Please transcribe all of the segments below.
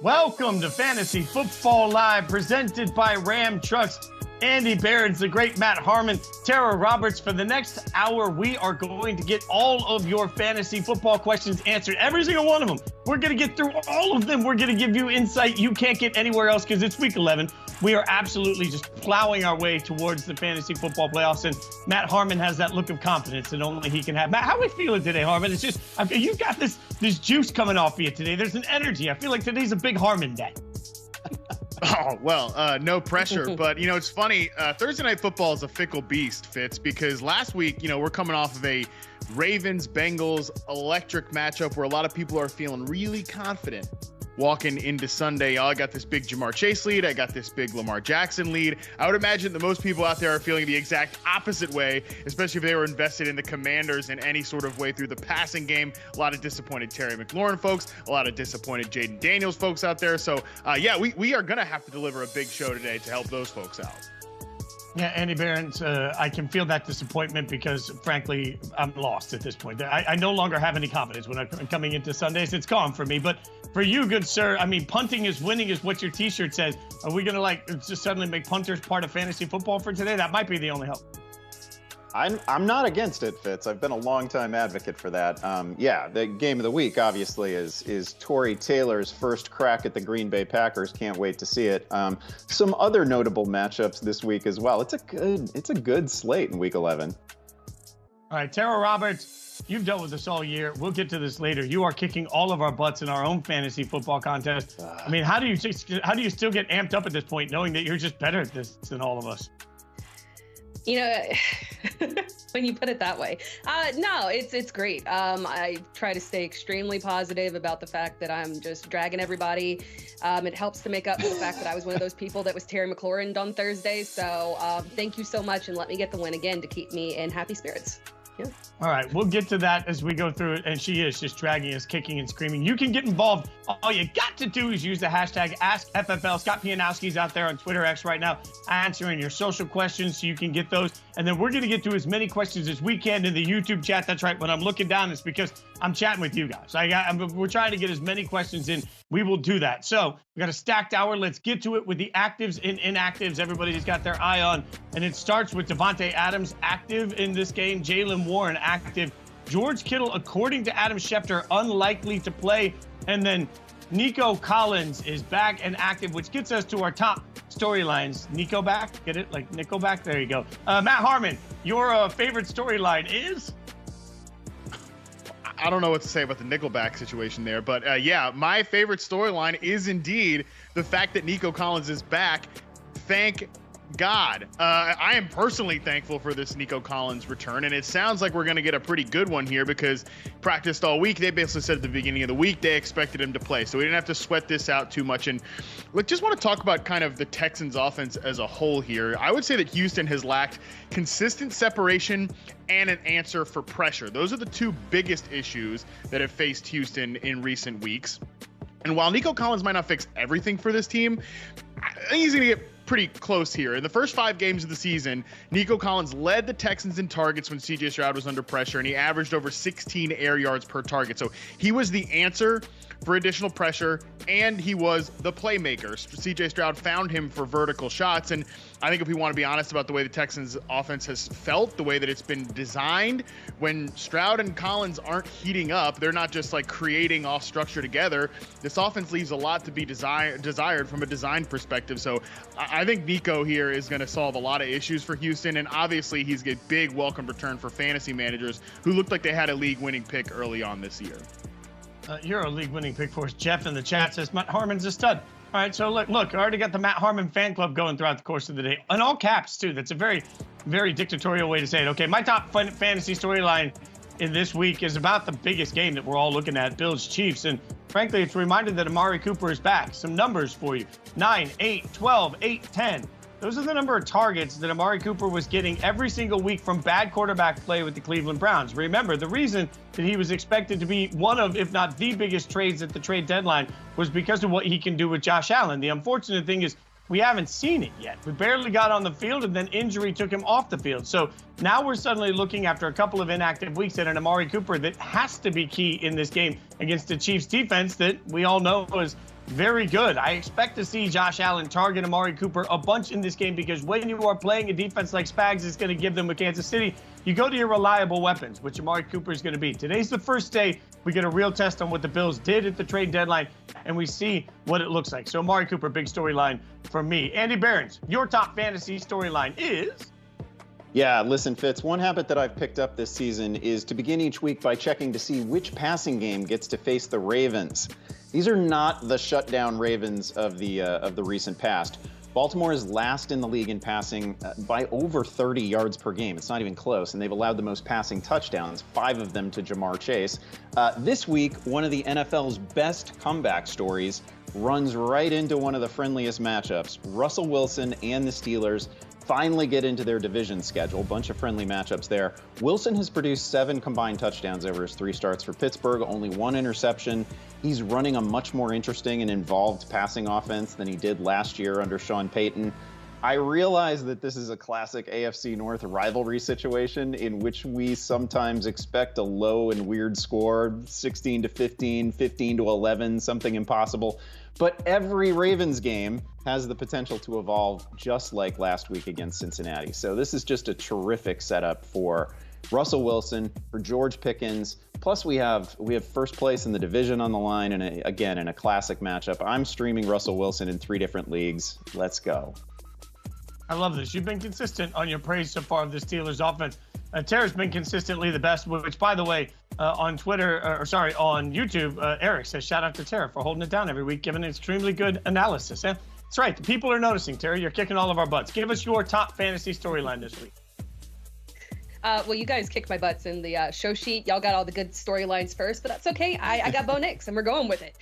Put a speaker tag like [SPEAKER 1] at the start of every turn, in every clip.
[SPEAKER 1] Welcome to Fantasy Football Live, presented by Ram Trucks. Andy Behrens, the great Matt Harmon, Tera Roberts. For the next hour, we are going to get all of your fantasy football questions answered, every single one of them. We're going to get through all of them. We're going to give you insight you can't get anywhere else because it's week 11. We are absolutely just plowing our way towards the fantasy football playoffs, and Matt Harmon has that look of confidence that only he can have. Matt, how are we feeling today, Harmon? It's just, you've got this juice coming off of you today. There's an energy. I feel like today's a big Harmon day.
[SPEAKER 2] Oh, well, no pressure. But, it's funny. Thursday Night Football is a fickle beast, Fitz, because last week, we're coming off of a Ravens-Bengals electric matchup where a lot of people are feeling really confident walking into Sunday. I got this big Jamar Chase lead. I got this big Lamar Jackson lead. I would imagine that most people out there are feeling the exact opposite way, especially if they were invested in the Commanders in any sort of way through the passing game. A lot of disappointed Terry McLaurin folks, a lot of disappointed Jaden Daniels folks out there. So, we are going to have to deliver a big show today to help those folks out.
[SPEAKER 1] Yeah, Andy Behrens, I can feel that disappointment because, frankly, I'm lost at this point. I no longer have any confidence when I'm coming into Sundays. It's gone for me. But for you, good sir, punting is winning is what your T-shirt says. Are we going to, just suddenly make punters part of fantasy football for today? That might be the only help.
[SPEAKER 3] I'm not against it, Fitz. I've been a longtime advocate for that. The game of the week, obviously, is Torrey Taylor's first crack at the Green Bay Packers. Can't wait to see it. Some other notable matchups this week as well. It's a good slate in Week 11.
[SPEAKER 1] All right, Tera Roberts, you've dealt with this all year. We'll get to this later. You are kicking all of our butts in our own fantasy football contest. How do you still get amped up at this point, knowing that you're just better at this than all of us?
[SPEAKER 4] When you put it that way. No, it's great. I try to stay extremely positive about the fact that I'm just dragging everybody. It helps to make up for the fact that I was one of those people that was Terry McLaurin on Thursday. So thank you so much, and let me get the win again to keep me in happy spirits. Yeah.
[SPEAKER 1] All right, we'll get to that as we go through it. And she is just dragging us, kicking and screaming. You can get involved. All you got to do is use the hashtag AskFFL. Scott Pianowski's out there on Twitter X right now answering your social questions, so you can get those. And then we're going to get to as many questions as we can in the YouTube chat. That's right. When I'm looking down, it's because I'm chatting with you guys. We're trying to get as many questions in. We will do that. So we got a stacked hour. Let's get to it with the actives and inactives. Everybody's got their eye on. And it starts with Devontae Adams active in this game. Jaylen Warren active. George Kittle, according to Adam Schefter, unlikely to play. And then Nico Collins is back and active, which gets us to our top storylines. Nico back? Get it? Like Nickelback? There you go. Matt Harmon, your favorite storyline is?
[SPEAKER 2] I don't know what to say about the Nickelback situation there, but my favorite storyline is indeed the fact that Nico Collins is back. Thank God. I am personally thankful for this Nico Collins return, and it sounds like we're going to get a pretty good one here because practiced all week. They basically said at the beginning of the week they expected him to play, so we didn't have to sweat this out too much. And just want to talk about kind of the Texans offense as a whole here. I would say that Houston has lacked consistent separation and an answer for pressure. Those are the two biggest issues that have faced Houston in recent weeks. And while Nico Collins might not fix everything for this team, I think he's going to get pretty close here. In the first 5 games of the season, Nico Collins led the Texans in targets when C.J. Stroud was under pressure, and he averaged over 16 air yards per target. So he was the answer for additional pressure, and he was the playmaker. C.J. Stroud found him for vertical shots, and I think if we want to be honest about the way the Texans offense has felt, the way that it's been designed, when Stroud and Collins aren't heating up, they're not just creating off structure together. This offense leaves a lot to be desired from a design perspective. So I think Nico here is going to solve a lot of issues for Houston, and obviously he's a big welcome return for fantasy managers who looked like they had a league-winning pick early on this year.
[SPEAKER 1] You're a league-winning pick for us. Jeff in the chat says Matt Harmon's a stud. All right, so look, I already got the Matt Harmon fan club going throughout the course of the day. In all caps, too. That's a very, very dictatorial way to say it. Okay, my top fantasy storyline in this week is about the biggest game that we're all looking at, Bills-Chiefs. And frankly, it's a reminder that Amari Cooper is back. Some numbers for you. 9, 8, 12, 8, 10. Those are the number of targets that Amari Cooper was getting every single week from bad quarterback play with the Cleveland Browns. Remember, the reason that he was expected to be one of, if not the biggest trades at the trade deadline was because of what he can do with Josh Allen. The unfortunate thing is we haven't seen it yet. We barely got on the field, and then injury took him off the field. So now we're suddenly looking after a couple of inactive weeks at an Amari Cooper that has to be key in this game against the Chiefs defense that we all know is very good. I expect to see Josh Allen target Amari Cooper a bunch in this game because when you are playing a defense like Spags is going to give them with Kansas City, you go to your reliable weapons, which Amari Cooper is going to be. Today's the first day we get a real test on what the Bills did at the trade deadline, and we see what it looks like. So Amari Cooper, big storyline for me. Andy Behrens, your top fantasy storyline is?
[SPEAKER 3] Yeah, listen, Fitz, one habit that I've picked up this season is to begin each week by checking to see which passing game gets to face the Ravens. These are not the shutdown Ravens of the recent past. Baltimore is last in the league in passing by over 30 yards per game. It's not even close, and they've allowed the most passing touchdowns, 5 of them to Jamar Chase. This week, one of the NFL's best comeback stories runs right into one of the friendliest matchups. Russell Wilson and the Steelers finally get into their division schedule. Bunch of friendly matchups there. Wilson has produced 7 combined touchdowns over his 3 starts for Pittsburgh, only 1 interception. He's running a much more interesting and involved passing offense than he did last year under Sean Payton. I realize that this is a classic AFC North rivalry situation in which we sometimes expect a low and weird score, 16-15, 15-11, something impossible. But every Ravens game has the potential to evolve just like last week against Cincinnati. So this is just a terrific setup for Russell Wilson, for George Pickens. Plus we have first place in the division on the line, and again, in a classic matchup. I'm streaming Russell Wilson in 3 different leagues. Let's go.
[SPEAKER 1] I love this. You've been consistent on your praise so far of the Steelers offense. Tera's been consistently the best, which, by the way, on on YouTube, Eric says, shout out to Tera for holding it down every week, giving an extremely good analysis. Yeah? That's right. The people are noticing, Tera. You're kicking all of our butts. Give us your top fantasy storyline this week.
[SPEAKER 4] Well, you guys kicked my butts in the show sheet. Y'all got all the good storylines first, but that's okay. I got Bo Nix, and we're going with it.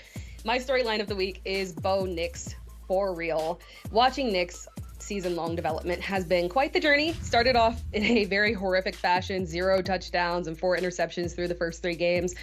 [SPEAKER 4] My storyline of the week is Bo Nix for real. Watching Nix season-long development has been quite the journey. Started off in a very horrific fashion, 0 touchdowns and 4 interceptions through the first 3 games.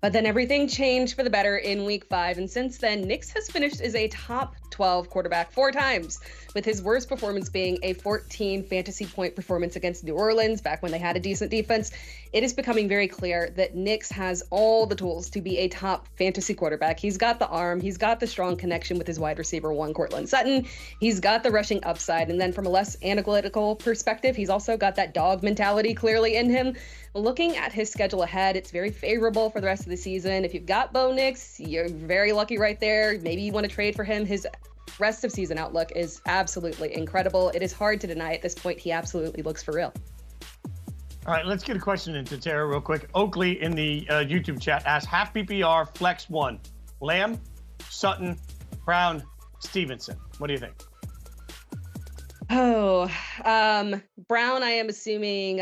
[SPEAKER 4] But then everything changed for the better in week 5. And since then, Nix has finished as a top 12 quarterback 4 times, with his worst performance being a 14 fantasy point performance against New Orleans back when they had a decent defense. It is becoming very clear that Nix has all the tools to be a top fantasy quarterback. He's got the arm, he's got the strong connection with his wide receiver 1, Courtland Sutton. He's got the rushing upside, and then from a less analytical perspective, he's also got that dog mentality clearly in him. Looking at his schedule ahead, it's very favorable for the rest of the season. If you've got Bo Nix, you're very lucky right there. Maybe you want to trade for him. His rest of season outlook is absolutely incredible. It is hard to deny at this point. He absolutely looks for real.
[SPEAKER 1] All right, let's get a question into Tera real quick. Oakley in the YouTube chat asked, half PPR, flex 1. Lamb, Sutton, Brown, Stevenson. What do you think?
[SPEAKER 4] Oh, Brown, I am assuming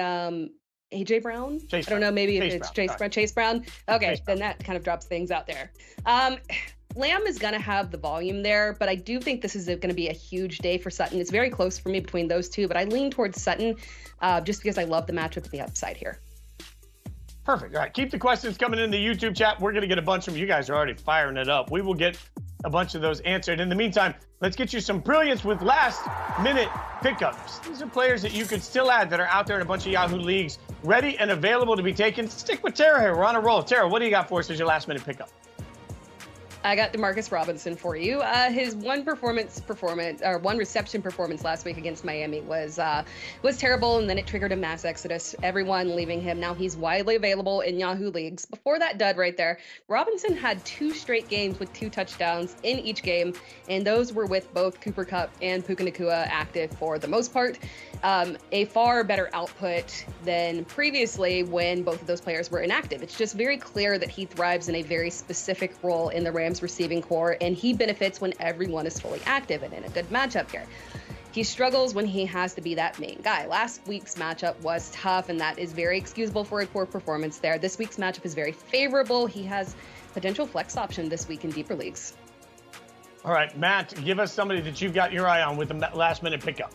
[SPEAKER 4] AJ Brown? I don't know, maybe it's Chase Brown. Okay, then that kind of drops things out there. Lamb is going to have the volume there, but I do think this is going to be a huge day for Sutton. It's very close for me between those two, but I lean towards Sutton just because I love the matchup at the upside here.
[SPEAKER 1] Perfect. All right, keep the questions coming in the YouTube chat. We're going to get a bunch of them. You guys are already firing it up. We will get a bunch of those answered. In the meantime, let's get you some brilliance with last-minute pickups. These are players that you could still add that are out there in a bunch of Yahoo leagues, ready and available to be taken. Stick with Tera here. We're on a roll. Tera, what do you got for us as your last-minute pickup?
[SPEAKER 4] I got DeMarcus Robinson for you. His one reception performance last week against Miami was terrible, and then it triggered a mass exodus. Everyone leaving him. Now he's widely available in Yahoo leagues. Before that dud right there, Robinson had 2 straight games with 2 touchdowns in each game, and those were with both Cooper Kupp and Puka Nacua active for the most part. A far better output than previously when both of those players were inactive. It's just very clear that he thrives in a very specific role in the Rams receiving core, and he benefits when everyone is fully active and in a good matchup here. He struggles when he has to be that main guy. Last week's matchup was tough, and that is very excusable for a poor performance there. This week's matchup is very favorable. He has potential flex option this week in deeper leagues.
[SPEAKER 1] All right, Matt, give us somebody that you've got your eye on with the last-minute pickup.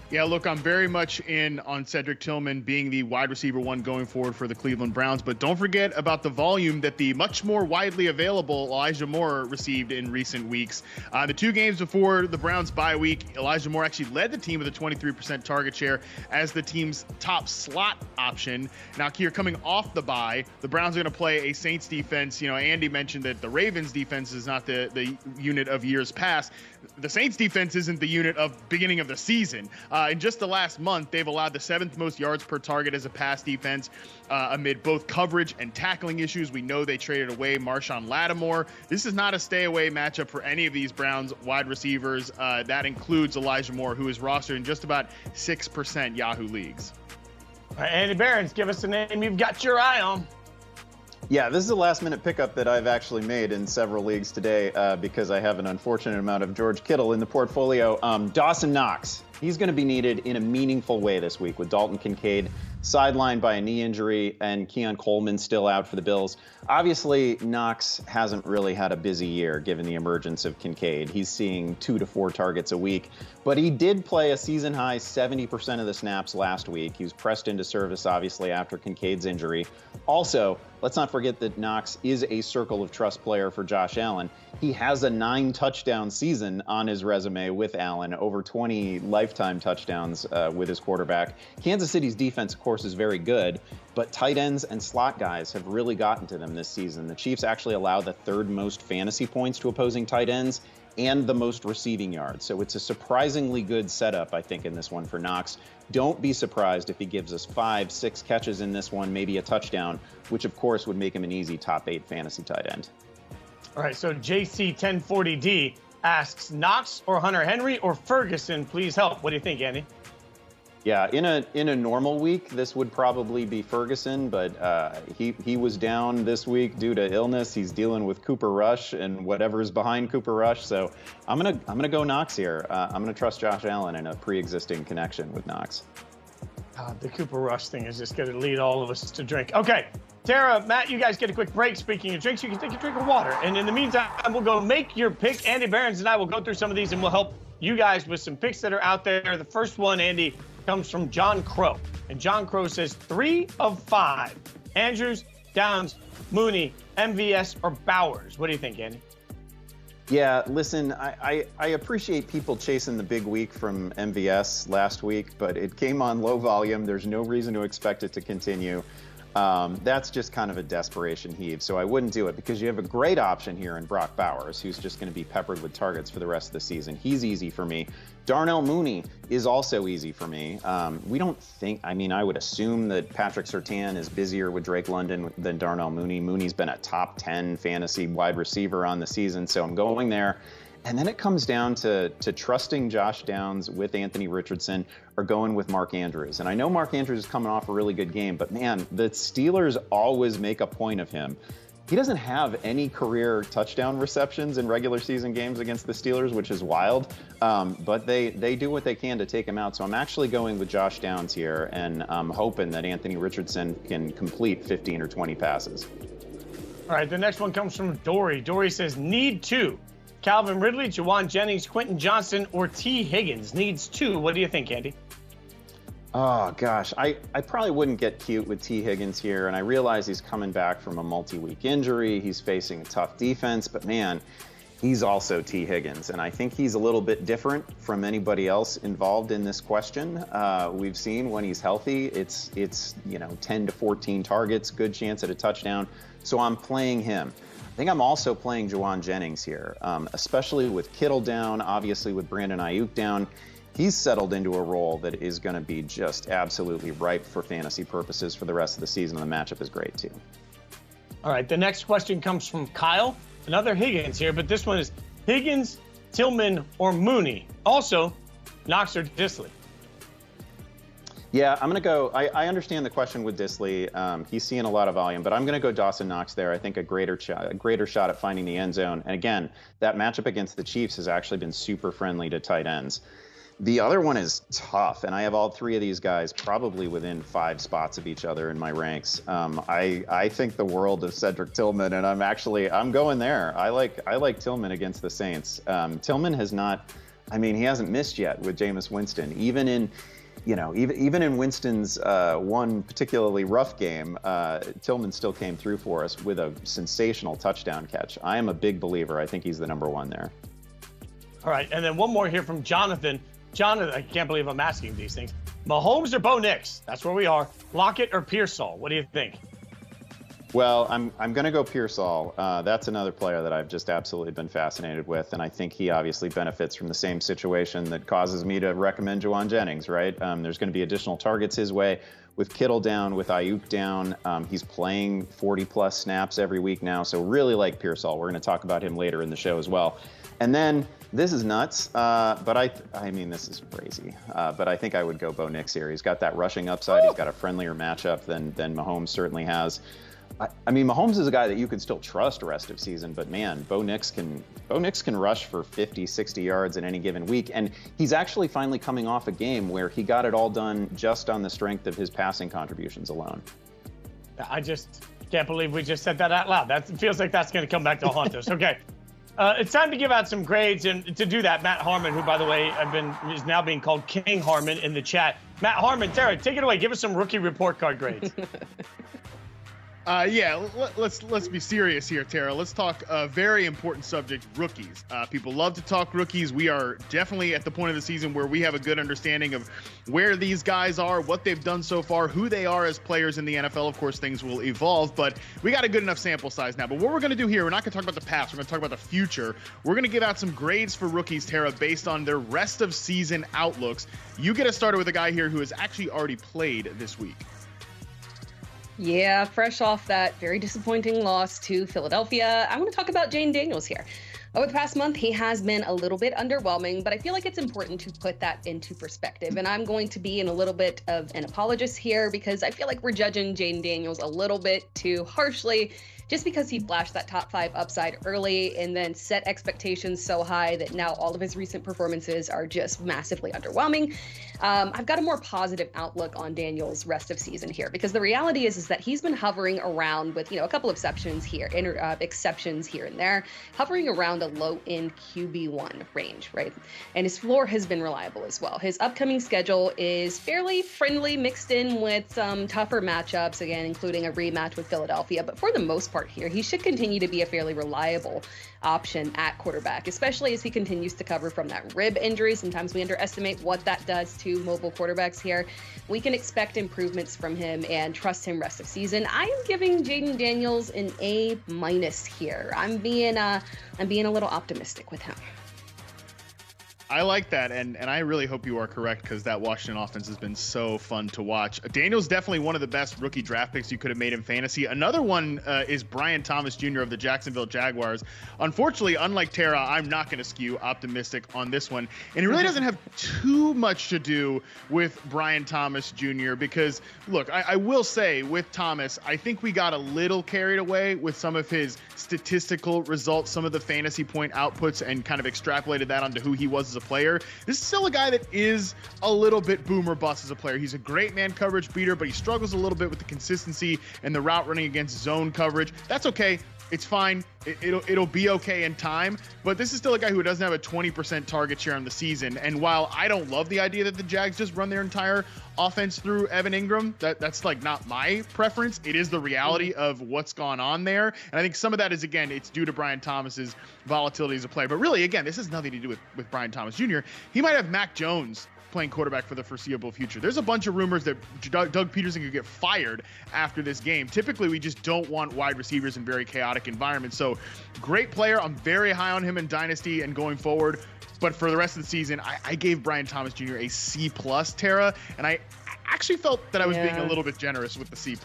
[SPEAKER 2] Yeah, look, I'm very much in on Cedric Tillman being the wide receiver one going forward for the Cleveland Browns, but don't forget about the volume that the much more widely available Elijah Moore received in recent weeks. The 2 games before the Browns bye week, Elijah Moore actually led the team with a 23% target share as the team's top slot option. Now, here coming off the bye, the Browns are going to play a Saints defense. You know, Andy mentioned that the Ravens defense is not the unit of years past. The Saints defense isn't the unit of beginning of the season. In just the last month, they've allowed the 7th most yards per target as a pass defense amid both coverage and tackling issues. We know they traded away Marshawn Lattimore. This is not a stay away matchup for any of these Browns wide receivers. That includes Elijah Moore, who is rostered in just about 6% Yahoo leagues.
[SPEAKER 1] All right, Andy Behrens, give us a name you've got your eye on.
[SPEAKER 3] Yeah, this is a last-minute pickup that I've actually made in several leagues today because I have an unfortunate amount of George Kittle in the portfolio. Dawson Knox, he's going to be needed in a meaningful way this week with Dalton Kincaid sidelined by a knee injury and Keon Coleman still out for the Bills. Obviously, Knox hasn't really had a busy year given the emergence of Kincaid. He's seeing 2 to 4 targets a week, but he did play a season-high 70% of the snaps last week. He was pressed into service, obviously, after Kincaid's injury. Also, let's not forget that Knox is a circle of trust player for Josh Allen. He has a 9-touchdown season on his resume with Allen, over 20 lifetime touchdowns with his quarterback. Kansas City's defense, of course, is very good, but tight ends and slot guys have really gotten to them this season. The Chiefs actually allow the 3rd most fantasy points to opposing tight ends and the most receiving yards. So it's a surprisingly good setup, I think, in this one for Knox. Don't be surprised if he gives us 5-6 catches in this one, maybe a touchdown, which of course would make him an easy top 8 fantasy tight end.
[SPEAKER 1] All right, so JC1040D asks, Knox or Hunter Henry or Ferguson, please help. What do you think, Andy?
[SPEAKER 3] Yeah, in a normal week, this would probably be Ferguson, but he was down this week due to illness. He's dealing with Cooper Rush and whatever's behind Cooper Rush. So I'm gonna go Knox here. I'm gonna trust Josh Allen in a pre-existing connection with Knox.
[SPEAKER 1] The Cooper Rush thing is just going to lead all of us to drink. Okay, Tara, Matt, you guys get a quick break. Speaking of drinks, you can take a drink of water. And in the meantime, we'll go make your pick. Andy Behrens and I will go through some of these, and we'll help you guys with some picks that are out there. The first one, Andy, comes from John Crow. And John Crow says 3 of 5. Andrews, Downs, Mooney, MVS, or Bowers. What do you think, Andy?
[SPEAKER 3] Yeah, listen, I appreciate people chasing the big week from MVS last week, but it came on low volume. There's no reason to expect it to continue. That's just kind of a desperation heave, so I wouldn't do it because you have a great option here in Brock Bowers, who's just going to be peppered with targets for the rest of the season. He's easy for me. Darnell Mooney is also easy for me. I would assume that Patrick Surtain is busier with Drake London than Darnell Mooney. Mooney's been a top 10 fantasy wide receiver on the season, so I'm going there. And then it comes down to trusting Josh Downs with Anthony Richardson or going with Mark Andrews. And I know Mark Andrews is coming off a really good game, but man, the Steelers always make a point of him. He doesn't have any career touchdown receptions in regular season games against the Steelers, which is wild. But they do what they can to take him out. So I'm actually going with Josh Downs here, and I'm hoping that Anthony Richardson can complete 15 or 20 passes.
[SPEAKER 1] All right, the next one comes from Dory. Dory says, need 2. Calvin Ridley, Jauan Jennings, Quentin Johnson, or T. Higgins. Needs 2. What do you think, Andy?
[SPEAKER 3] Oh, gosh. I probably wouldn't get cute with T. Higgins here, and I realize he's coming back from a multi-week injury. He's facing a tough defense, but man, he's also T. Higgins, and I think he's a little bit different from anybody else involved in this question. We've seen when he's healthy, it's 10 to 14 targets, good chance at a touchdown, so I'm playing him. I think I'm also playing Jauan Jennings here, especially with Kittle down, obviously with Brandon Ayuk down. He's settled into a role that is going to be just absolutely ripe for fantasy purposes for the rest of the season. The matchup is great, too.
[SPEAKER 1] All right, the next question comes from Kyle. Another Higgins here, but this one is Higgins, Tillman, or Mooney. Also, Knox or Disley.
[SPEAKER 3] Yeah, I'm going to go. I understand the question with Disley. He's seeing a lot of volume, but I'm going to go Dawson Knox there. I think a greater shot at finding the end zone. And again, that matchup against the Chiefs has actually been super friendly to tight ends. The other one is tough, and I have all 3 of these guys probably within 5 spots of each other in my ranks. I think the world of Cedric Tillman, and I'm going there. I like Tillman against the Saints. Tillman has not I mean, he hasn't missed yet with Jameis Winston. Even in Winston's one particularly rough game, Tillman still came through for us with a sensational touchdown catch. I am a big believer. I think he's the number one there.
[SPEAKER 1] All right, and then one more here from Jonathan. Jonathan, I can't believe I'm asking these things. Mahomes or Bo Nix? That's where we are. Lockett or Pearsall? What do you think?
[SPEAKER 3] Well, I'm going to go Pearsall. That's another player that I've just absolutely been fascinated with, and I think he obviously benefits from the same situation that causes me to recommend Jauan Jennings, right? There's going to be additional targets his way. With Kittle down, with Ayuk down, he's playing 40-plus snaps every week now, so really like Pearsall. We're going to talk about him later in the show as well. And then, this is nuts, but I mean, this is crazy. But I think I would go Bo Nix here. He's got that rushing upside. He's got a friendlier matchup than Mahomes certainly has. I mean, Mahomes is a guy that you can still trust rest of season, but man, Bo Nix can rush for 50, 60 yards in any given week. And he's actually finally coming off a game where he got it all done just on the strength of his passing contributions alone.
[SPEAKER 1] I just can't believe we just said that out loud. That feels like that's going to come back to haunt us. Okay. It's time to give out some grades, and to do that, Matt Harmon, who, by the way, is now being called King Harmon in the chat. Matt Harmon, Tara, take it away. Give us some rookie report card grades.
[SPEAKER 2] Let's be serious here, Tara. Let's talk a very important subject, rookies. People love to talk rookies. We are definitely at the point of the season where we have a good understanding of where these guys are, what they've done so far, who they are as players in the NFL. Of course, things will evolve, but we got a good enough sample size now. But what we're going to do here, we're not going to talk about the past. We're going to talk about the future. We're going to give out some grades for rookies, Tara, based on their rest of season outlooks. You get us started with a guy here who has actually already played this week.
[SPEAKER 4] Yeah, fresh off that very disappointing loss to Philadelphia, I want to talk about Jayden Daniels here. Over the past month, he has been a little bit underwhelming, but I feel like it's important to put that into perspective. And I'm going to be in a little bit of an apologist here because I feel like we're judging Jayden Daniels a little bit too harshly just because he flashed that top 5 upside early and then set expectations so high that now all of his recent performances are just massively underwhelming. I've got a more positive outlook on Daniels' rest of season here because the reality is that he's been hovering around with, a couple exceptions here and there, hovering around a low-end QB1 range, right? And his floor has been reliable as well. His upcoming schedule is fairly friendly, mixed in with some tougher matchups, again, including a rematch with Philadelphia. But for the most part here, he should continue to be a fairly reliable option at quarterback, especially as he continues to cover from that rib injury. Sometimes we underestimate what that does to mobile quarterbacks here. We can expect improvements from him and trust him rest of season. I am giving Jaden Daniels an A- here. I'm being a little optimistic with him.
[SPEAKER 2] I like that, and I really hope you are correct because that Washington offense has been so fun to watch. Daniel's definitely one of the best rookie draft picks you could have made in fantasy. Another one is Brian Thomas Jr. of the Jacksonville Jaguars. Unfortunately, unlike Tara, I'm not going to skew optimistic on this one, and it really doesn't have too much to do with Brian Thomas Jr. because, look, I will say with Thomas, I think we got a little carried away with some of his statistical results, some of the fantasy point outputs, and kind of extrapolated that onto who he was as a player. This is still a guy that is a little bit boom or bust as a player. He's a great man coverage beater, but he struggles a little bit with the consistency and the route running against zone coverage. That's okay. It's fine. It'll be okay in time. But this is still a guy who doesn't have a 20% target share on the season. And while I don't love the idea that the Jags just run their entire offense through Evan Ingram, that's like not my preference. It is the reality of what's gone on there. And I think some of that is, again, it's due to Brian Thomas's volatility as a player. But really, again, this has nothing to do with Brian Thomas Jr. He might have Mac Jones playing quarterback for the foreseeable future. There's a bunch of rumors that Doug Peterson could get fired after this game. Typically, we just don't want wide receivers in very chaotic environments. So great player. I'm very high on him in Dynasty and going forward. But for the rest of the season, I gave Brian Thomas Jr. a C+, Tara, and I actually felt that I was being a little bit generous with the C+.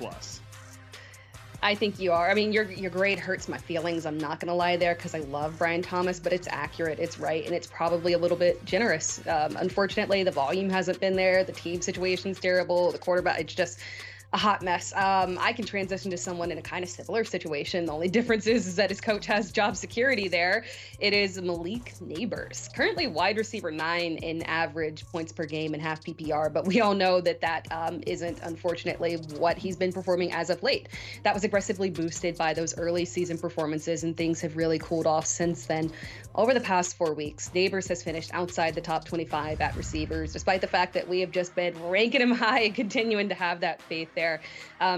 [SPEAKER 4] I think you are. I mean, your grade hurts my feelings. I'm not going to lie there because I love Brian Thomas, but it's accurate, it's right, and it's probably a little bit generous. Unfortunately, the volume hasn't been there. The team situation's terrible. The quarterback, it's just a hot mess. I can transition to someone in a kind of similar situation. The only difference is that his coach has job security there. It is Malik Nabers, currently wide receiver 9 in average points per game and half PPR, but we all know that isn't, unfortunately, what he's been performing as of late. That was aggressively boosted by those early season performances, and things have really cooled off since then. Over the past 4 weeks, Nabers has finished outside the top 25 at receivers, despite the fact that we have just been ranking him high and continuing to have that faith there.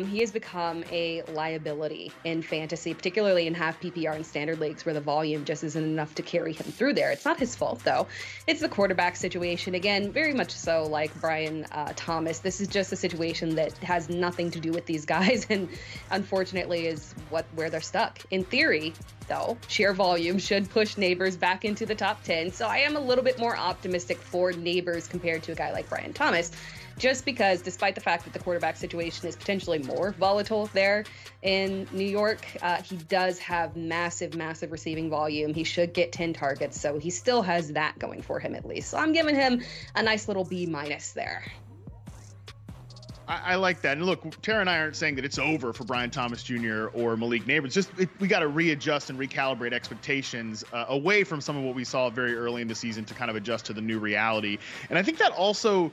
[SPEAKER 4] He has become a liability in fantasy, particularly in half PPR and standard leagues where the volume just isn't enough to carry him through there. It's not his fault, though. It's the quarterback situation. Again, very much so like Brian Thomas. This is just a situation that has nothing to do with these guys, and unfortunately is where they're stuck. In theory, though, sheer volume should push Nabers back into the top 10. So I am a little bit more optimistic for Nabers compared to a guy like Brian Thomas, just because despite the fact that the quarterback situation is potentially more volatile there in New York, he does have massive receiving volume. He should get 10 targets, so he still has that going for him at least. So I'm giving him a nice little B- there.
[SPEAKER 2] I like that. And look, Tara and I aren't saying that it's over for Brian Thomas Jr. or Malik Nabers. We got to readjust and recalibrate expectations away from some of what we saw very early in the season to kind of adjust to the new reality. And I think that also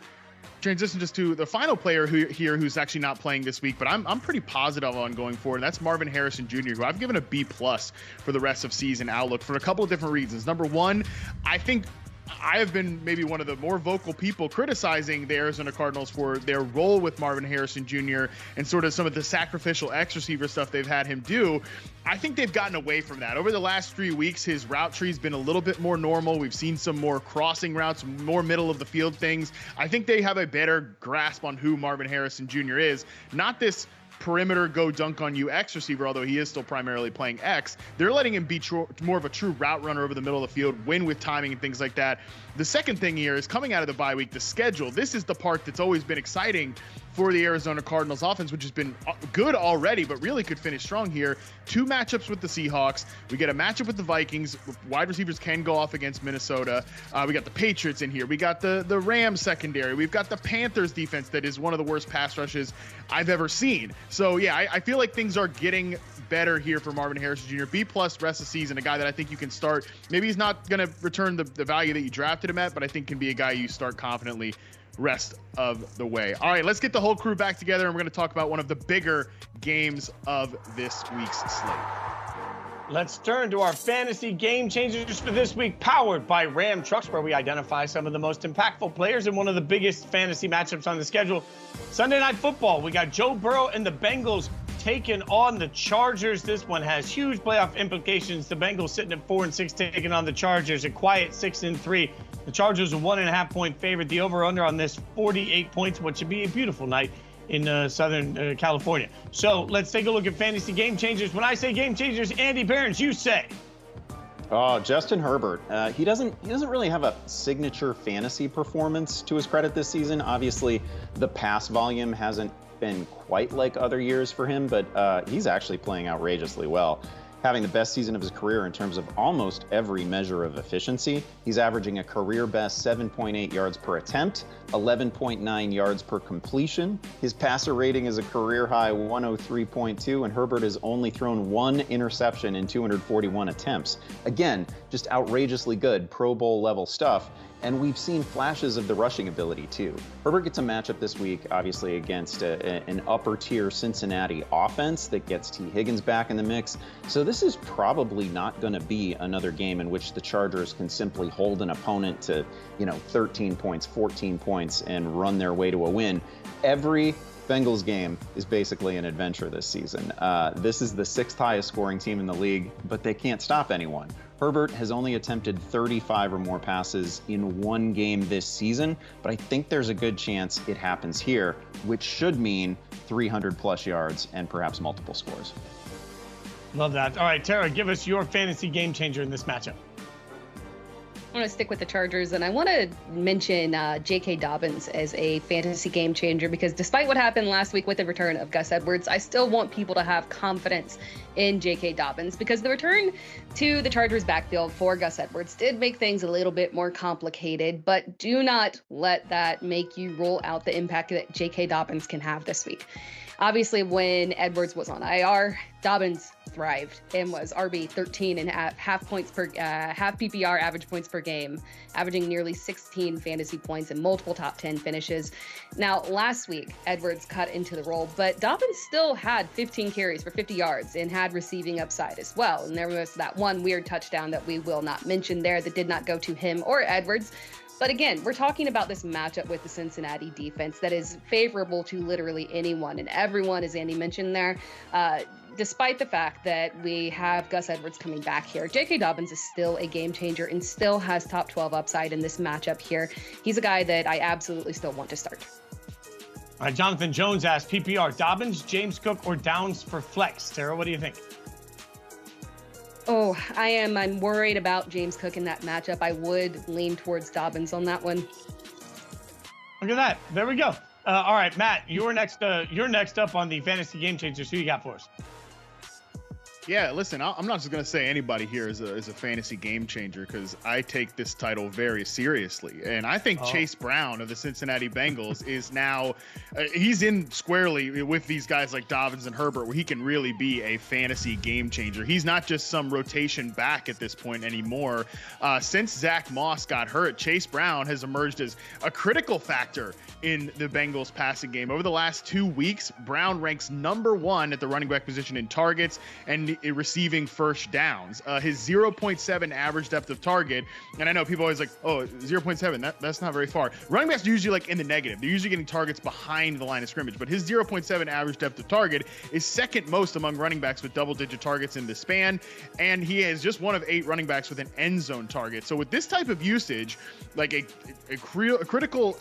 [SPEAKER 2] transitions us to the final player who's actually not playing this week, but I'm pretty positive on going forward. And that's Marvin Harrison Jr., who I've given a B+ for the rest of season outlook for a couple of different reasons. Number one, I think I have been maybe one of the more vocal people criticizing the Arizona Cardinals for their role with Marvin Harrison Jr. and sort of some of the sacrificial X receiver stuff they've had him do. I think they've gotten away from that. Over the last 3 weeks, his route tree's been a little bit more normal. We've seen some more crossing routes, more middle of the field things. I think they have a better grasp on who Marvin Harrison Jr. is. Not this perimeter go dunk on you X receiver, although he is still primarily playing X. They're letting him be more of a true route runner over the middle of the field, win with timing and things like that. The second thing here is coming out of the bye week, the schedule. This is the part that's always been exciting for the Arizona Cardinals offense, which has been good already, but really could finish strong here. 2 matchups with the Seahawks. We get a matchup with the Vikings. Wide receivers can go off against Minnesota. We got the Patriots in here. We got the Rams secondary. We've got the Panthers defense that is one of the worst pass rushes I've ever seen. So yeah, I feel like things are getting better here for Marvin Harrison Jr. B+ rest of the season, a guy that I think you can start. Maybe he's not going to return the value that you drafted him at, but I think can be a guy you start confidently rest of the way. All right, let's get the whole crew back together, and we're going to talk about one of the bigger games of this week's slate.
[SPEAKER 1] Let's turn to our fantasy game changers for this week, powered by Ram Trucks, where we identify some of the most impactful players in one of the biggest fantasy matchups on the schedule. Sunday Night Football, we got Joe Burrow and the Bengals taking on the Chargers. This one has huge playoff implications. The Bengals sitting at 4-6, taking on the Chargers, a quiet 6-3. The Chargers are 1.5 point favorite. The over/under on this 48 points, what should be a beautiful night in Southern California. So let's take a look at fantasy game changers. When I say game changers, Andy Behrens, you say.
[SPEAKER 3] Oh, Justin Herbert. He doesn't really have a signature fantasy performance to his credit this season. Obviously, the pass volume hasn't been quite like other years for him, but he's actually playing outrageously well, having the best season of his career in terms of almost every measure of efficiency. He's averaging a career best 7.8 yards per attempt, 11.9 yards per completion. His passer rating is a career high 103.2, and Herbert has only thrown 1 interception in 241 attempts. Again, just outrageously good Pro Bowl level stuff. And we've seen flashes of the rushing ability, too. Herbert gets a matchup this week, obviously, against an upper-tier Cincinnati offense that gets T. Higgins back in the mix. So this is probably not going to be another game in which the Chargers can simply hold an opponent to, 13 points, 14 points, and run their way to a win. Every Bengals game is basically an adventure this season. This is the 6th highest scoring team in the league, but they can't stop anyone. Herbert has only attempted 35 or more passes in 1 game this season, but I think there's a good chance it happens here, which should mean 300+ yards and perhaps multiple scores.
[SPEAKER 1] Love that. All right, Tara, give us your fantasy game changer in this matchup.
[SPEAKER 4] I want to stick with the Chargers, and I want to mention J.K. Dobbins as a fantasy game changer, because despite what happened last week with the return of Gus Edwards, I still want people to have confidence in J.K. Dobbins, because the return to the Chargers backfield for Gus Edwards did make things a little bit more complicated, but do not let that make you rule out the impact that J.K. Dobbins can have this week. Obviously, when Edwards was on IR, Dobbins thrived and was RB 13 and half PPR average points per game, averaging nearly 16 fantasy points and multiple top 10 finishes. Now, last week, Edwards cut into the role, but Dobbins still had 15 carries for 50 yards and had receiving upside as well. And there was that one weird touchdown that we will not mention there that did not go to him or Edwards. But again, we're talking about this matchup with the Cincinnati defense that is favorable to literally anyone and everyone, as Andy mentioned there. Despite the fact that we have Gus Edwards coming back here, J.K. Dobbins is still a game changer and still has top 12 upside in this matchup here. He's a guy that I absolutely still want to start.
[SPEAKER 1] All right, Jonathan Jones asked, PPR, Dobbins, James Cook, or Downs for flex? Tara, what do you think?
[SPEAKER 4] Oh, I'm worried about James Cook in that matchup. I would lean towards Dobbins on that one.
[SPEAKER 1] Look at that. There we go. All right, Matt, you're next up on the fantasy game changers. Who you got for us?
[SPEAKER 2] Yeah, listen, I'm not just going to say anybody here is a fantasy game changer, because I take this title very seriously. And I think Chase Brown of the Cincinnati Bengals is now, he's in squarely with these guys like Dobbins and Herbert, where he can really be a fantasy game changer. He's not just some rotation back at this point anymore. Since Zach Moss got hurt, Chase Brown has emerged as a critical factor in the Bengals passing game. Over the last 2 weeks, Brown ranks #1 at the running back position in targets and receiving first downs. His 0.7 average depth of target, and I know people always like, oh, 0.7, that's not very far. Running backs are usually like in the negative. They're usually getting targets behind the line of scrimmage, but his 0.7 average depth of target is second most among running backs with double-digit targets in the span, and he is just one of 8 running backs with an end zone target. So with this type of usage, like a critical,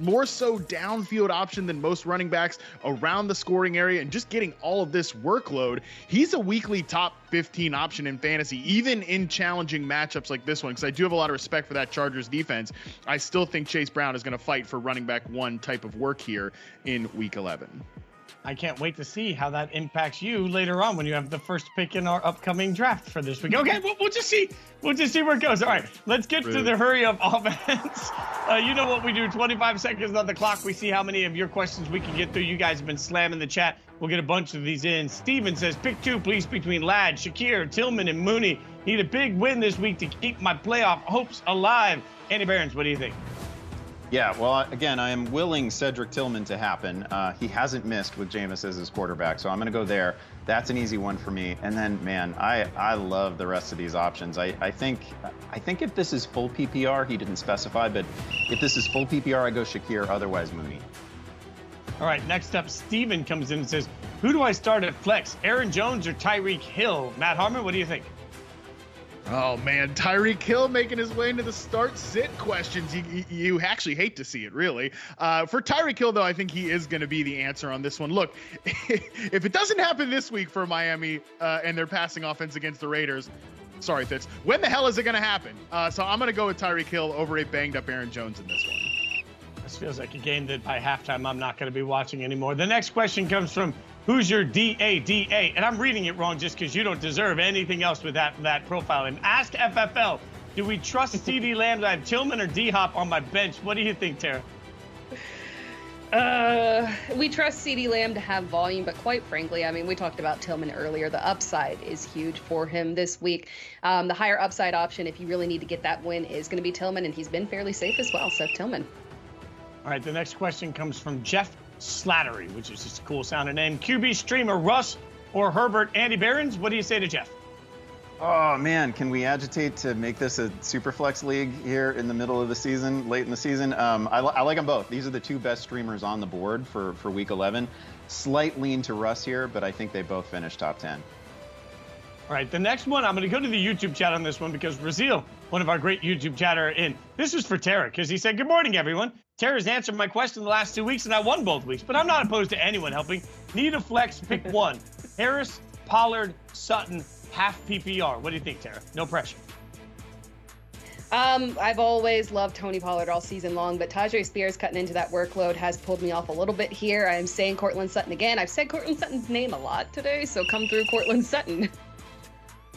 [SPEAKER 2] more so downfield option than most running backs around the scoring area, and just getting all of this workload, he's a weekly top 15 option in fantasy, even in challenging matchups like this one, because I do have a lot of respect for that Chargers defense. I still think Chase Brown is going to fight for running back 1 type of work here in week 11.
[SPEAKER 1] I can't wait to see how that impacts you later on when you have the first pick in our upcoming draft for this week. Okay, we'll just see. We'll just see where it goes. All right, let's get to the hurry up offense. You know what we do, 25 seconds on the clock. We see how many of your questions we can get through. You guys have been slamming the chat. We'll get a bunch of these in. Steven says, pick 2, please, between Ladd, Shakir, Tillman, and Mooney. Need a big win this week to keep my playoff hopes alive. Andy Behrens, what do you think?
[SPEAKER 3] Yeah, well, again, I am willing Cedric Tillman to happen. He hasn't missed with Jameis as his quarterback, so I'm going to go there. That's an easy one for me. And then, man, I love the rest of these options. I think if this is full PPR, he didn't specify, but if this is full PPR, I go Shakir, otherwise Mooney.
[SPEAKER 1] All right, next up, Steven comes in and says, who do I start at flex, Aaron Jones or Tyreek Hill? Matt Harmon, what do you think?
[SPEAKER 2] Oh, man, Tyreek Hill making his way into the start-sit questions. You actually hate to see it, really. For Tyreek Hill, though, I think he is going to be the answer on this one. Look, if it doesn't happen this week for Miami and their passing offense against the Raiders, sorry, Fitz, when the hell is it going to happen? So I'm going to go with Tyreek Hill over a banged-up Aaron Jones in this one.
[SPEAKER 1] This feels like a game that by halftime I'm not going to be watching anymore. The next question comes from Who's Your DADA? And I'm reading it wrong just because you don't deserve anything else with that profile. And ask FFL, do we trust CeeDee Lamb to have Tillman or D-Hop on my bench? What do you think, Tara?
[SPEAKER 4] We trust CeeDee Lamb to have volume, but quite frankly, I mean, we talked about Tillman earlier. The upside is huge for him this week. The higher upside option, if you really need to get that win, is going to be Tillman, and he's been fairly safe as well, so Tillman.
[SPEAKER 1] All right, the next question comes from Jeff Slattery, which is just a cool sounding name. QB streamer, Russ or Herbert? Andy Behrens, what do you say to Jeff?
[SPEAKER 3] Oh, man, can we agitate to make this a super flex league here in the middle of the season, late in the season? I like them both. These are the 2 best streamers on the board for week 11. Slight lean to Russ here, but I think they both finish top 10.
[SPEAKER 1] All right, the next one, I'm going to go to the YouTube chat on this one because Brazil, one of our great YouTube chatter, and this was for Tara because he said, good morning, everyone. Tara's answered my question the last 2 weeks, and I won both weeks, but I'm not opposed to anyone helping. Need a flex, pick 1. Harris, Pollard, Sutton, half PPR. What do you think, Tara? No pressure.
[SPEAKER 4] I've always loved Tony Pollard all season long, but Tajay Spears cutting into that workload has pulled me off a little bit here. I'm saying Courtland Sutton again. I've said Courtland Sutton's name a lot today, so come through Courtland Sutton.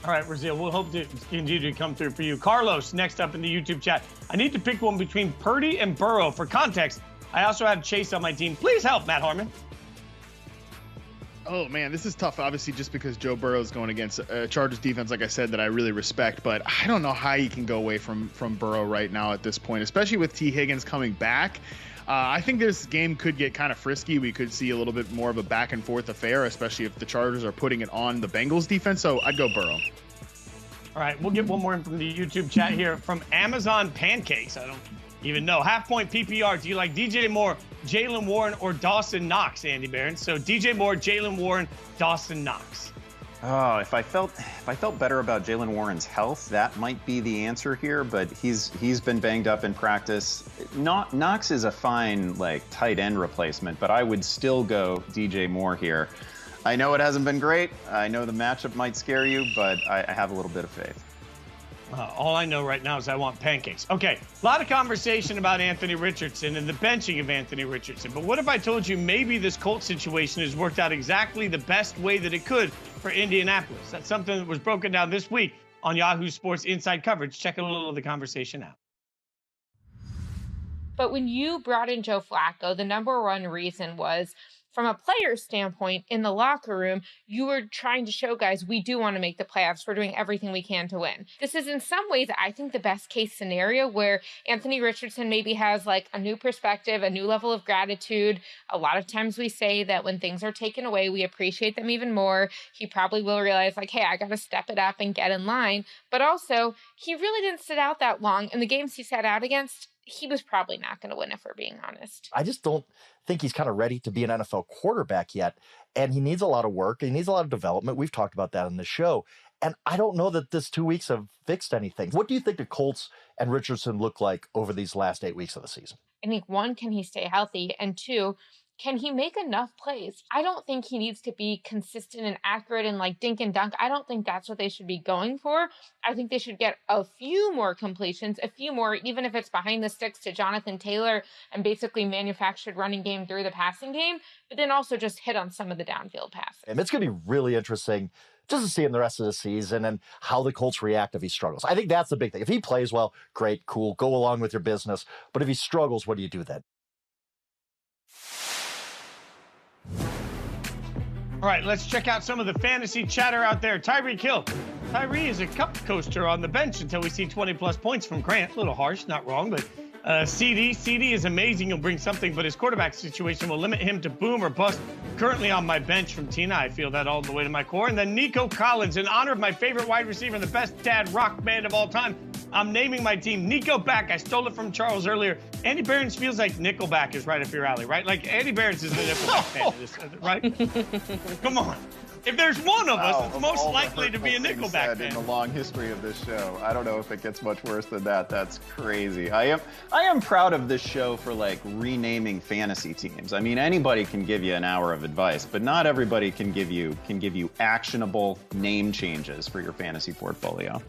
[SPEAKER 1] All right, Brazil, we'll hope to continue to come through for you. Carlos, next up in the YouTube chat. I need to pick one between Purdy and Burrow. For context, I also have Chase on my team. Please help, Matt Harmon.
[SPEAKER 2] Oh, man, this is tough, obviously, just because Joe Burrow is going against Chargers defense, like I said, that I really respect. But I don't know how you can go away from Burrow right now at this point, especially with T. Higgins coming back. I think this game could get kind of frisky. We could see a little bit more of a back-and-forth affair, especially if the Chargers are putting it on the Bengals defense. So I'd go Burrow.
[SPEAKER 1] All right, we'll get one more in from the YouTube chat here from Amazon Pancakes. I don't even know. Half-point PPR. Do you like DJ Moore, Jaylen Warren, or Dawson Knox, Andy Behrens? So DJ Moore, Jaylen Warren, Dawson Knox.
[SPEAKER 3] Oh, if I felt better about Jaylen Warren's health, that might be the answer here. But he's been banged up in practice. Knox is a fine tight end replacement, but I would still go DJ Moore here. I know it hasn't been great. I know the matchup might scare you, but I have a little bit of faith.
[SPEAKER 1] All I know right now is I want pancakes. Okay, a lot of conversation about Anthony Richardson and the benching of Anthony Richardson. But what if I told you maybe this Colts situation has worked out exactly the best way that it could for Indianapolis? That's something that was broken down this week on Yahoo Sports Inside Coverage. Check a little of the conversation out.
[SPEAKER 5] But when you brought in Joe Flacco, the number one reason was, from a player standpoint, in the locker room, you were trying to show guys, we do want to make the playoffs. We're doing everything we can to win. This is in some ways, I think, the best case scenario where Anthony Richardson maybe has a new perspective, a new level of gratitude. A lot of times we say that when things are taken away, we appreciate them even more. He probably will realize hey, I got to step it up and get in line. But also, he really didn't sit out that long. And the games he sat out against, he was probably not going to win, if we're being honest.
[SPEAKER 6] I just don't think he's kind of ready to be an NFL quarterback yet. And he needs a lot of work. He needs a lot of development. We've talked about that in the show. And I don't know that this 2 weeks have fixed anything. What do you think the Colts and Richardson look like over these last 8 weeks of the season?
[SPEAKER 5] I think, one, can he stay healthy? And two, can he make enough plays? I don't think he needs to be consistent and accurate and dink and dunk. I don't think that's what they should be going for. I think they should get a few more completions, a few more, even if it's behind the sticks to Jonathan Taylor and basically manufactured running game through the passing game, but then also just hit on some of the downfield passes.
[SPEAKER 6] And it's going to be really interesting just to see him the rest of the season and how the Colts react if he struggles. I think that's the big thing. If he plays well, great, cool, go along with your business. But if he struggles, what do you do then?
[SPEAKER 1] All right, let's check out some of the fantasy chatter out there. Tyreek Hill. Tyree is a cup coaster on the bench until we see 20-plus points from Grant. A little harsh, not wrong, but CD is amazing. He'll bring something, but his quarterback situation will limit him to boom or bust. Currently on my bench from Tina. I feel that all the way to my core. And then Nico Collins, in honor of my favorite wide receiver and the best dad rock band of all time, I'm naming my team Nickelback. I stole it from Charles earlier. Andy Behrens feels like Nickelback is right up your alley, right? Andy Behrens is the Nickelback fan, right? Come on. If there's one of us, it's most likely to be a Nickelback fan.
[SPEAKER 3] In the long history of this show, I don't know if it gets much worse than that. That's crazy. I am proud of this show for renaming fantasy teams. I mean, anybody can give you an hour of advice, but not everybody can give you actionable name changes for your fantasy portfolio.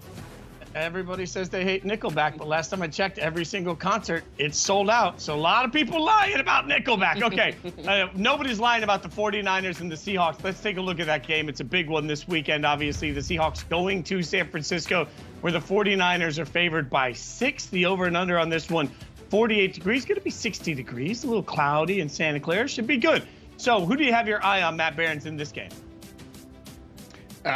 [SPEAKER 1] Everybody says they hate Nickelback, but last time I checked, every single concert, it's sold out. So a lot of people lying about Nickelback. Okay, nobody's lying about the 49ers and the Seahawks. Let's take a look at that game. It's a big one this weekend, obviously. The Seahawks going to San Francisco, where the 49ers are favored by 6. The over and under on this one, 48 degrees. Going to be 60 degrees, a little cloudy in Santa Clara. Should be good. So who do you have your eye on, Matt Behrens, in this game?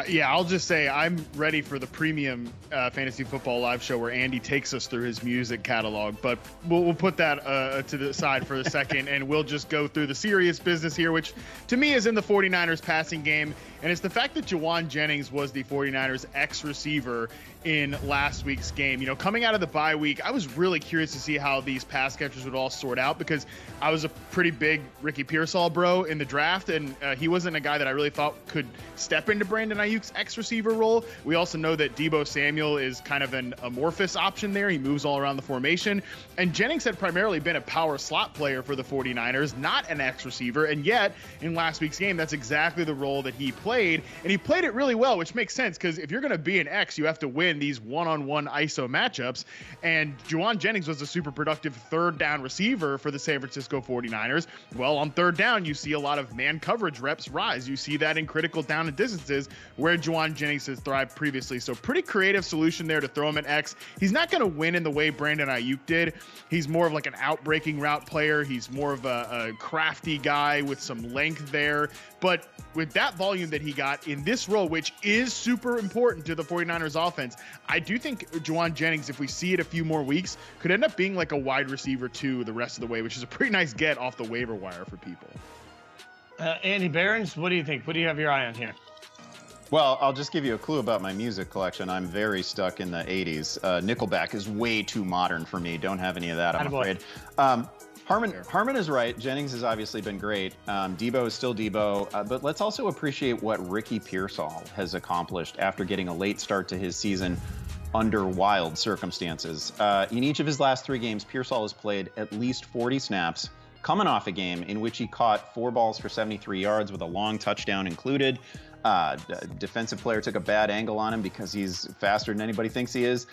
[SPEAKER 2] Yeah, I'll just say I'm ready for the premium fantasy football live show where Andy takes us through his music catalog. But we'll put that to the side for a second, and we'll just go through the serious business here, which to me is in the 49ers passing game. And it's the fact that Jauan Jennings was the 49ers ex-receiver in last week's game. You know, coming out of the bye week, I was really curious to see how these pass catchers would all sort out, because I was a pretty big Ricky Pearsall bro in the draft, and he wasn't a guy that I really thought could step into Brandon Ayuk's ex-receiver role. We also know that Deebo Samuel is kind of an amorphous option there. He moves all around the formation. And Jennings had primarily been a power slot player for the 49ers, not an ex-receiver. And yet, in last week's game, that's exactly the role that he played, and he played it really well, which makes sense because if you're going to be an X, you have to win these one-on-one ISO matchups. And Jauan Jennings was a super productive third down receiver for the San Francisco 49ers. Well, on third down, you see a lot of man coverage reps rise. You see that in critical down and distances where Jauan Jennings has thrived previously. So pretty creative solution there to throw him at X. He's not going to win in the way Brandon Ayuk did. He's more of like an out-breaking route player. He's more of a crafty guy with some length there. But with that volume that he got in this role, which is super important to the 49ers offense, I do think Jauan Jennings, if we see it a few more weeks, could end up being like a wide receiver too the rest of the way, which is a pretty nice get off the waiver wire for people.
[SPEAKER 1] Andy Behrens, what do you think? What do you have your eye on here?
[SPEAKER 3] Well, I'll just give you a clue about my music collection. I'm very stuck in the 80s. Nickelback is way too modern for me. Don't have any of that, I'm afraid. Harmon is right. Jennings has obviously been great. Debo is still Debo. But let's also appreciate what Ricky Pearsall has accomplished after getting a late start to his season under wild circumstances. In each of his last 3 games, Pearsall has played at least 40 snaps, coming off a game in which he caught 4 balls for 73 yards with a long touchdown included. Defensive player took a bad angle on him because he's faster than anybody thinks he is.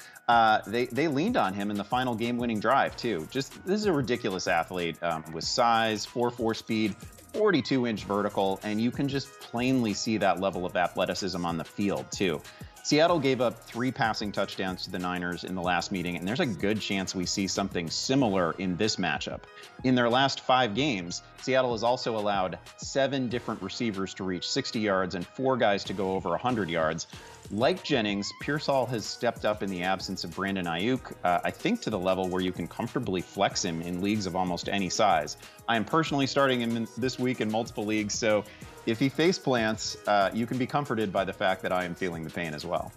[SPEAKER 3] They leaned on him in the final game-winning drive, too. This is a ridiculous athlete with size, 4.4 speed, 42-inch vertical, and you can just plainly see that level of athleticism on the field, too. Seattle gave up 3 passing touchdowns to the Niners in the last meeting, and there's a good chance we see something similar in this matchup. In their last 5 games, Seattle has also allowed 7 different receivers to reach 60 yards and 4 guys to go over 100 yards. Like Jennings, Pearsall has stepped up in the absence of Brandon Ayuk, I think to the level where you can comfortably flex him in leagues of almost any size. I am personally starting him this week in multiple leagues, so if he face plants, you can be comforted by the fact that I am feeling the pain as well.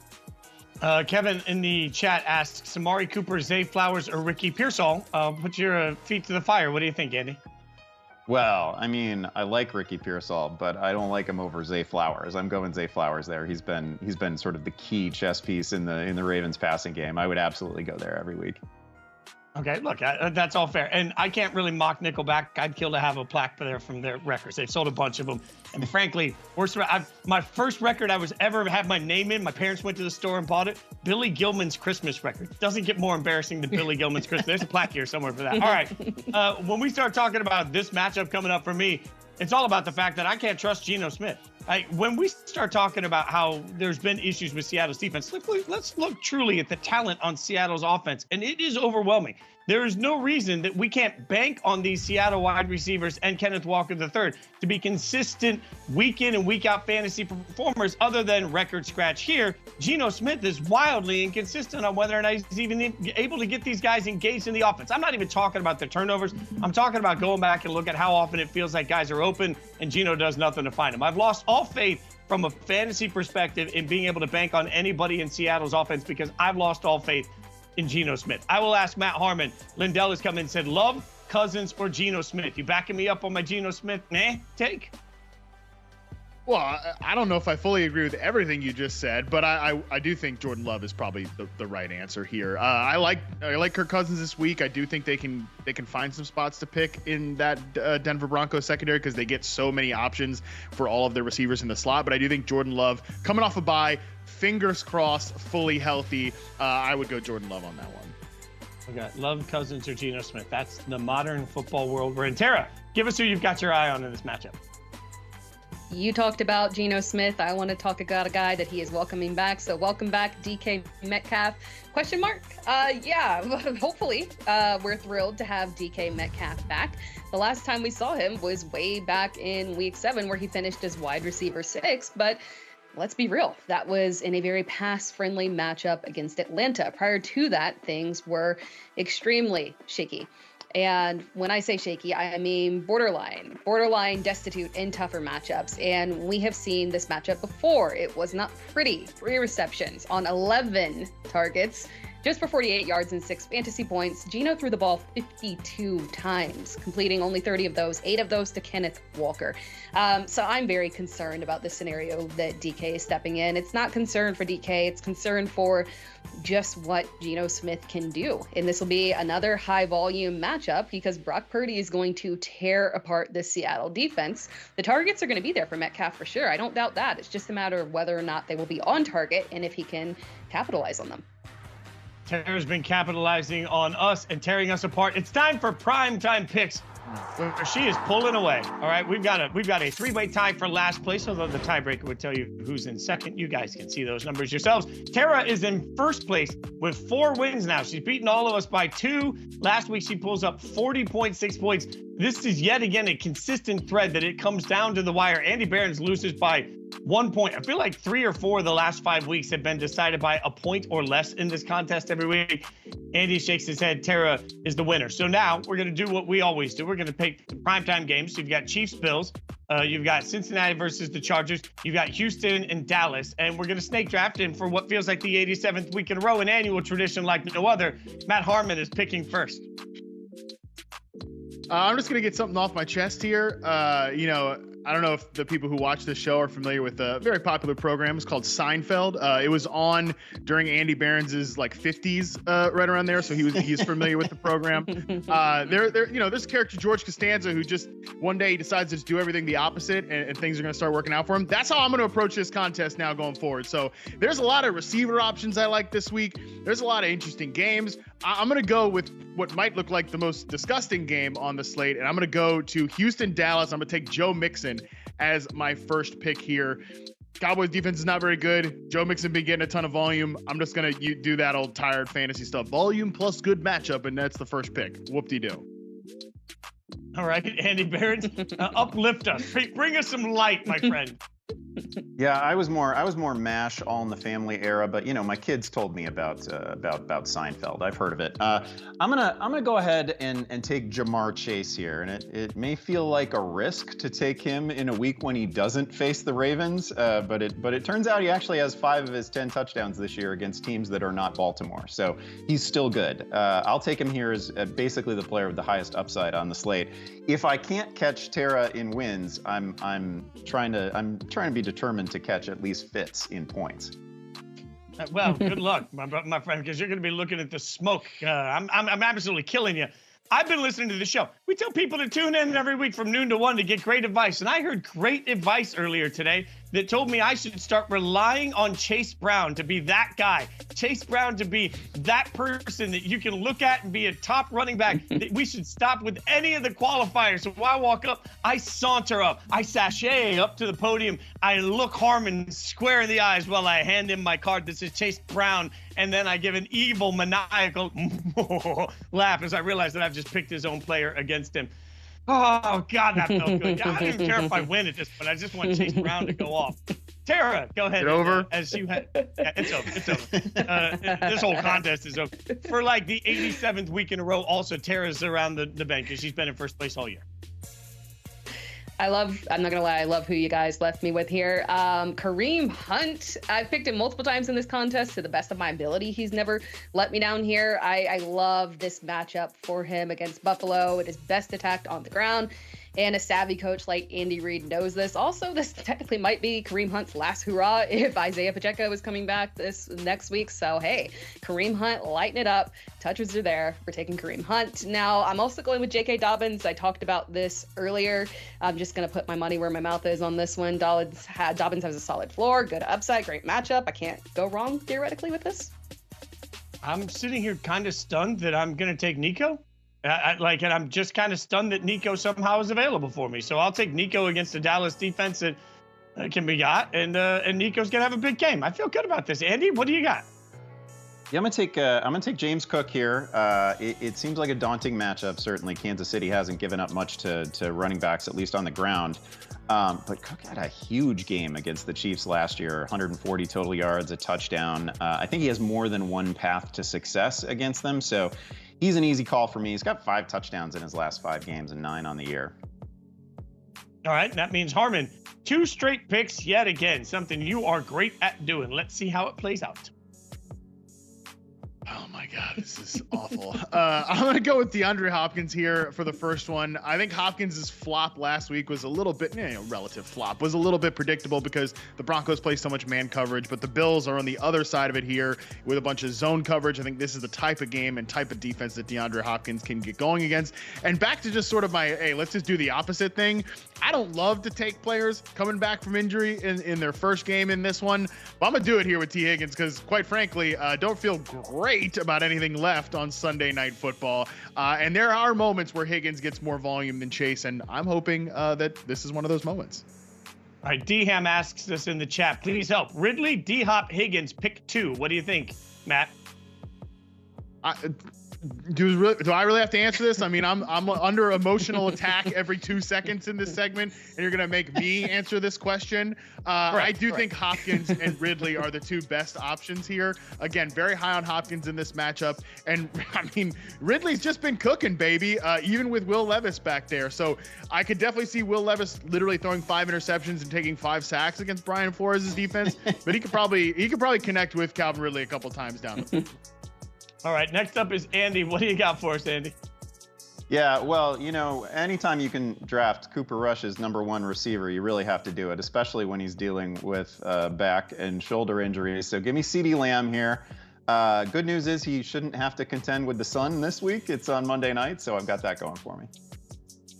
[SPEAKER 1] Kevin in the chat asks, Amari Cooper, Zay Flowers, or Ricky Pearsall? Put your feet to the fire. What do you think, Andy?
[SPEAKER 3] Well, I mean, I like Ricky Pearsall, but I don't like him over Zay Flowers. I'm going Zay Flowers there. He's been sort of the key chess piece in the Ravens passing game. I would absolutely go there every week.
[SPEAKER 1] Okay, look, that's all fair. And I can't really mock Nickelback. I'd kill to have a plaque there from their records. They've sold a bunch of them. And frankly, my first record I was ever had my name in, my parents went to the store and bought it, Billy Gilman's Christmas record. Doesn't get more embarrassing than Billy Gilman's Christmas. There's a plaque here somewhere for that. All right, when we start talking about this matchup coming up for me, it's all about the fact that I can't trust Geno Smith. When we start talking about how there's been issues with Seattle's defense, let's look truly at the talent on Seattle's offense, and it is overwhelming. There is no reason that we can't bank on these Seattle wide receivers and Kenneth Walker III to be consistent week in and week out fantasy performers other than record scratch here. Geno Smith is wildly inconsistent on whether or not he's even able to get these guys engaged in the offense. I'm not even talking about the turnovers. I'm talking about going back and look at how often it feels like guys are open and Geno does nothing to find them. I've lost all faith from a fantasy perspective in being able to bank on anybody in Seattle's offense because I've lost all faith in Geno Smith. I will ask Matt Harmon. Lindell has come in and said, Love, Cousins, or Geno Smith? You backing me up on my Geno Smith take?
[SPEAKER 2] Well, I don't know if I fully agree with everything you just said, but I do think Jordan Love is probably the right answer here. I like Kirk Cousins this week. I do think they can find some spots to pick in that Denver Broncos secondary because they get so many options for all of their receivers in the slot. But I do think Jordan Love, coming off a bye, fingers crossed, fully healthy, I would go Jordan Love on that one.
[SPEAKER 1] Okay, Love, Cousins, or Geno Smith. That's the modern football world we're in. Tara, give us who you've got your eye on in this matchup.
[SPEAKER 4] You talked about Geno Smith. I want to talk about a guy that he is welcoming back. So welcome back, DK Metcalf. Question mark? Yeah, hopefully. We're thrilled to have DK Metcalf back. The last time we saw him was way back in week 7 where he finished as wide receiver 6. But let's be real. That was in a very pass-friendly matchup against Atlanta. Prior to that, things were extremely shaky. And when I say shaky, I mean borderline destitute in tougher matchups. And we have seen this matchup before. It was not pretty. 3 receptions on 11 targets. just for 48 yards and 6 fantasy points. Geno threw the ball 52 times, completing only 30 of those, 8 of those to Kenneth Walker. So I'm very concerned about this scenario that DK is stepping in. It's not concern for DK, it's concern for just what Geno Smith can do. And this will be another high volume matchup because Brock Purdy is going to tear apart this Seattle defense. The targets are going to be there for Metcalf for sure. I don't doubt that. It's just a matter of whether or not they will be on target and if he can capitalize on them.
[SPEAKER 1] Tera's been capitalizing on us and tearing us apart. It's time for primetime picks, where she is pulling away. All right, we've got a three-way tie for last place, although the tiebreaker would tell you who's in second. You guys can see those numbers yourselves. Tera is in first place with 4 wins now. She's beaten all of us by 2. Last week, she pulls up 40.6 points. This is yet again a consistent thread that it comes down to the wire. Andy Behrens loses by 1 point. I feel like 3 or 4 of the last 5 weeks have been decided by a point or less in this contest every week. Andy shakes his head. Tera is the winner. So now we're going to do what we always do. We're going to pick primetime games. So you've got Chiefs, Bills. You've got Cincinnati versus the Chargers. You've got Houston and Dallas. And we're going to snake draft in for what feels like the 87th week in a row, an annual tradition like no other. Matt Harmon is picking first.
[SPEAKER 2] I'm just going to get something off my chest here. I don't know if the people who watch this show are familiar with a very popular program. It's called Seinfeld. It was on during Andy Behrens's 50s, right around there. So he's familiar with the program. There's a character, George Costanza, who just one day he decides to just do everything the opposite and things are going to start working out for him. That's how I'm going to approach this contest now going forward. So there's a lot of receiver options I like this week. There's a lot of interesting games. I'm going to go with what might look like the most disgusting game on the slate, and I'm going to go to Houston, Dallas. I'm going to take Joe Mixon as my first pick here. Cowboys defense is not very good. Joe Mixon been getting a ton of volume. I'm just going to do that old tired fantasy stuff. Volume plus good matchup, and that's the first pick. Whoop-de-doo.
[SPEAKER 1] All right, Andy Behrens, uplift us. Bring us some light, my friend.
[SPEAKER 3] Yeah, I was more MASH, All in the Family era, but my kids told me about Seinfeld. I've heard of it. I'm gonna go ahead and take Jamar Chase here, and it may feel like a risk to take him in a week when he doesn't face the Ravens, but it turns out he actually has 5 of his 10 touchdowns this year against teams that are not Baltimore, so he's still good. I'll take him here as basically the player with the highest upside on the slate. If I can't catch Tera in wins, I'm trying to be determined to catch at least Fitz in points.
[SPEAKER 1] Well, good luck, my friend, because you're going to be looking at the smoke. I'm absolutely killing you. I've been listening to the show. We tell people to tune in every week from noon to 1 to get great advice. And I heard great advice earlier today that told me I should start relying on Chase Brown to be that guy. Chase Brown to be that person that you can look at and be a top running back. We should stop with any of the qualifiers. So when I walk up, I saunter up. I sashay up to the podium. I look Harmon square in the eyes while I hand him my card that says Chase Brown. And then I give an evil, maniacal laugh as I realize that I've just picked his own player against him. Oh, God, that felt good. I don't even care if I win at this point. I just want Chase Brown to go off. Tera, go ahead.
[SPEAKER 2] It's over?
[SPEAKER 1] As you had, yeah, it's over. It's over. This whole contest is over. For like the 87th week in a row, also, Tera's around the bend because she's been in first place all year.
[SPEAKER 4] I'm not going to lie, I love who you guys left me with here. Kareem Hunt, I've picked him multiple times in this contest to the best of my ability. He's never let me down here. I love this matchup for him against Buffalo. It is best attacked on the ground. And a savvy coach like Andy Reid knows this. Also, this technically might be Kareem Hunt's last hurrah if Isaiah Pacheco is coming back this next week. So, hey, Kareem Hunt, lighten it up. Touches are there. We're taking Kareem Hunt. Now, I'm also going with J.K. Dobbins. I talked about this earlier. I'm just going to put my money where my mouth is on this one. Dobbins has a solid floor, good upside, great matchup. I can't go wrong, theoretically, with this.
[SPEAKER 1] I'm sitting here kind of stunned that I'm going to take Nico. And I'm just kind of stunned that Nico somehow is available for me. So I'll take Nico against the Dallas defense that can be got, and Nico's gonna have a big game. I feel good about this. Andy, what do you got?
[SPEAKER 3] Yeah, I'm gonna take James Cook here. It seems like a daunting matchup. Certainly, Kansas City hasn't given up much to running backs, at least on the ground. But Cook had a huge game against the Chiefs last year, 140 total yards, a touchdown. I think he has more than one path to success against them. So he's an easy call for me. He's got 5 touchdowns in his last 5 games and 9 on the year.
[SPEAKER 1] All right, that means Harmon, 2 straight picks yet again, something you are great at doing. Let's see how it plays out.
[SPEAKER 2] Oh my this is awful. I'm going to go with DeAndre Hopkins here for the first one. I think Hopkins' flop last week was a little bit, relative flop, was a little bit predictable because the Broncos play so much man coverage, but the Bills are on the other side of it here with a bunch of zone coverage. I think this is the type of game and type of defense that DeAndre Hopkins can get going against. And back to just sort of my, hey, let's just do the opposite thing. I don't love to take players coming back from injury in their first game in this one, but I'm going to do it here with T. Higgins because, quite frankly, don't feel great about anything left on Sunday Night Football. And there are moments where Higgins gets more volume than Chase, and I'm hoping that this is one of those moments.
[SPEAKER 1] All right, D-Ham asks us in the chat, please help. Ridley, D-Hop, Higgins, pick 2. What do you think, Matt?
[SPEAKER 2] Do I really have to answer this? I mean, I'm under emotional attack every 2 seconds in this segment, and you're gonna make me answer this question. I do think Hopkins and Ridley are the 2 best options here. Again, very high on Hopkins in this matchup, and I mean, Ridley's just been cooking, baby. Even with Will Levis back there, so I could definitely see Will Levis literally throwing 5 interceptions and taking 5 sacks against Brian Flores' defense. But he could probably connect with Calvin Ridley a couple times down the field.
[SPEAKER 1] All right, next up is Andy. What do you got for us, Andy?
[SPEAKER 3] Yeah, well, anytime you can draft Cooper Rush's #1 receiver, you really have to do it, especially when he's dealing with back and shoulder injuries. So give me CeeDee Lamb here. Good news is he shouldn't have to contend with the sun this week. It's on Monday night, so I've got that going for me.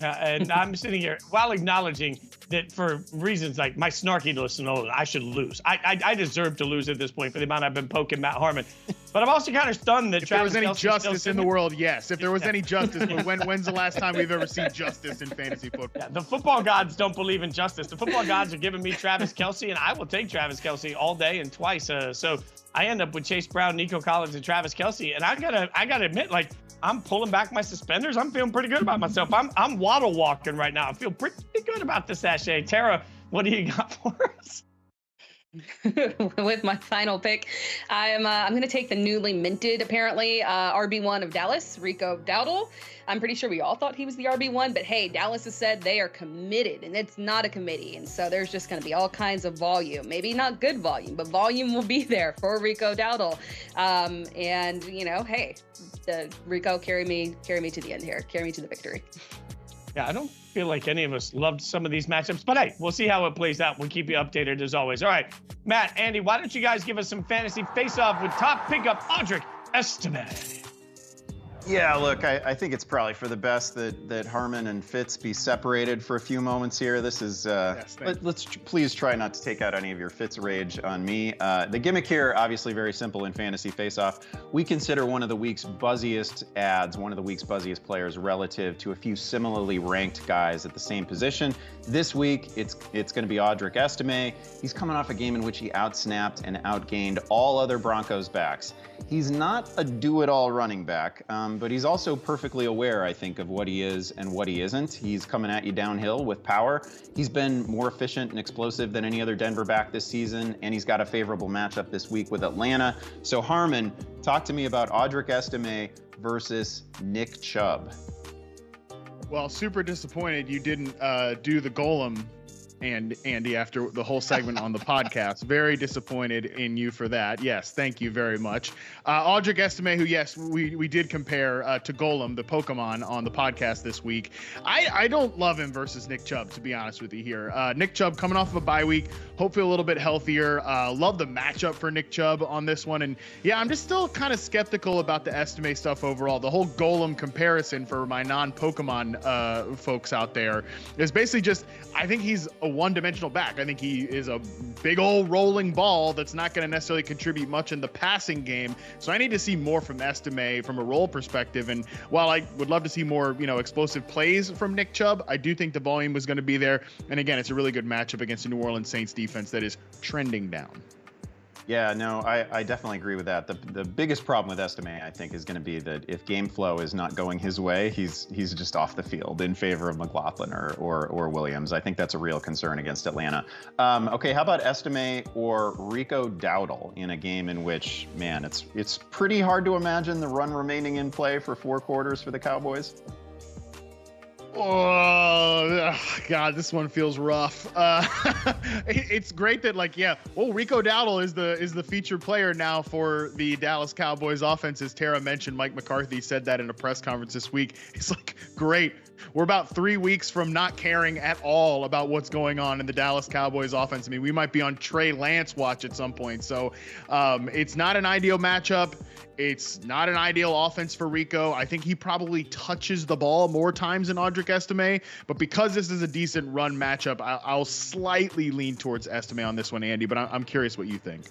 [SPEAKER 1] And I'm sitting here while acknowledging that for reasons like my snarkiness and all, I should lose. I deserve to lose at this point for the amount I've been poking Matt Harmon. But I'm also kind of stunned that
[SPEAKER 2] if there was any justice in the world, yes. If there was any justice, but when's the last time we've ever seen justice in fantasy football?
[SPEAKER 1] Yeah, the football gods don't believe in justice. The football gods are giving me Travis Kelce, and I will take Travis Kelce all day and twice. So I end up with Chase Brown, Nico Collins, and Travis Kelce. And I gotta admit, like, I'm pulling back my suspenders. I'm feeling pretty good about myself. I'm waddle walking right now. I feel pretty good about the sachet. Tara, what do you got for us?
[SPEAKER 4] With my final pick, I'm going to take the newly minted, apparently, RB1 of Dallas, Rico Dowdle. I'm pretty sure we all thought he was the RB1, but hey, Dallas has said they are committed, and it's not a committee, and so there's just going to be all kinds of volume. Maybe not good volume, but volume will be there for Rico Dowdle. And hey, Rico, carry me to the end here, carry me to the victory.
[SPEAKER 1] Yeah, I don't feel like any of us loved some of these matchups, but hey, we'll see how it plays out. We'll keep you updated as always. All right, Matt, Andy, why don't you guys give us some fantasy face-off with top pickup Audric Estime?
[SPEAKER 3] Yeah, look, I think it's probably for the best that Harmon and Fitz be separated for a few moments here. This is let's please try not to take out any of your Fitz rage on me. The gimmick here, obviously very simple in fantasy face-off. We consider one of the week's buzziest ads, one of the week's buzziest players relative to a few similarly ranked guys at the same position. This week, it's going to be Audric Estime. He's coming off a game in which he outsnapped and outgained all other Broncos backs. He's not a do-it-all running back, but he's also perfectly aware, I think, of what he is and what he isn't. He's coming at you downhill with power. He's been more efficient and explosive than any other Denver back this season, and he's got a favorable matchup this week with Atlanta. So Harmon, talk to me about Audric Estime versus Nick Chubb.
[SPEAKER 2] Well, super disappointed you didn't do the golem, and Andy, after the whole segment on the podcast. Very disappointed in you for that. Yes, thank you very much. Audric Estime, who, yes, we did compare to Golem, the Pokemon, on the podcast this week. I don't love him versus Nick Chubb, to be honest with you here. Nick Chubb coming off of a bye week, hopefully a little bit healthier. Love the matchup for Nick Chubb on this one. And yeah, I'm just still kind of skeptical about the Estime stuff overall. The whole Golem comparison for my non-Pokemon folks out there is basically just, I think he's a one-dimensional back. I think he is a big old rolling ball that's not going to necessarily contribute much in the passing game. So I need to see more from Estime from a role perspective. And while I would love to see more, explosive plays from Nick Chubb, I do think the volume was going to be there. And again, it's a really good matchup against the New Orleans Saints defense that is trending down.
[SPEAKER 3] Yeah, no, I definitely agree with that. The biggest problem with Estime, I think, is going to be that if game flow is not going his way, he's just off the field in favor of McLaughlin or Williams. I think that's a real concern against Atlanta. Okay, how about Estime or Rico Dowdle in a game in which, man, it's pretty hard to imagine the run remaining in play for 4 quarters for the Cowboys?
[SPEAKER 2] Oh, God, this one feels rough. It's great that, Rico Dowdle is the featured player now for the Dallas Cowboys offense, as Tera mentioned. Mike McCarthy said that in a press conference this week. It's great. We're about 3 weeks from not caring at all about what's going on in the Dallas Cowboys offense. I mean, we might be on Trey Lance watch at some point. So it's not an ideal matchup. It's not an ideal offense for Rico. I think he probably touches the ball more times than Audric Estime, but because this is a decent run matchup, I'll slightly lean towards Estime on this one, Andy, but I'm curious what you think.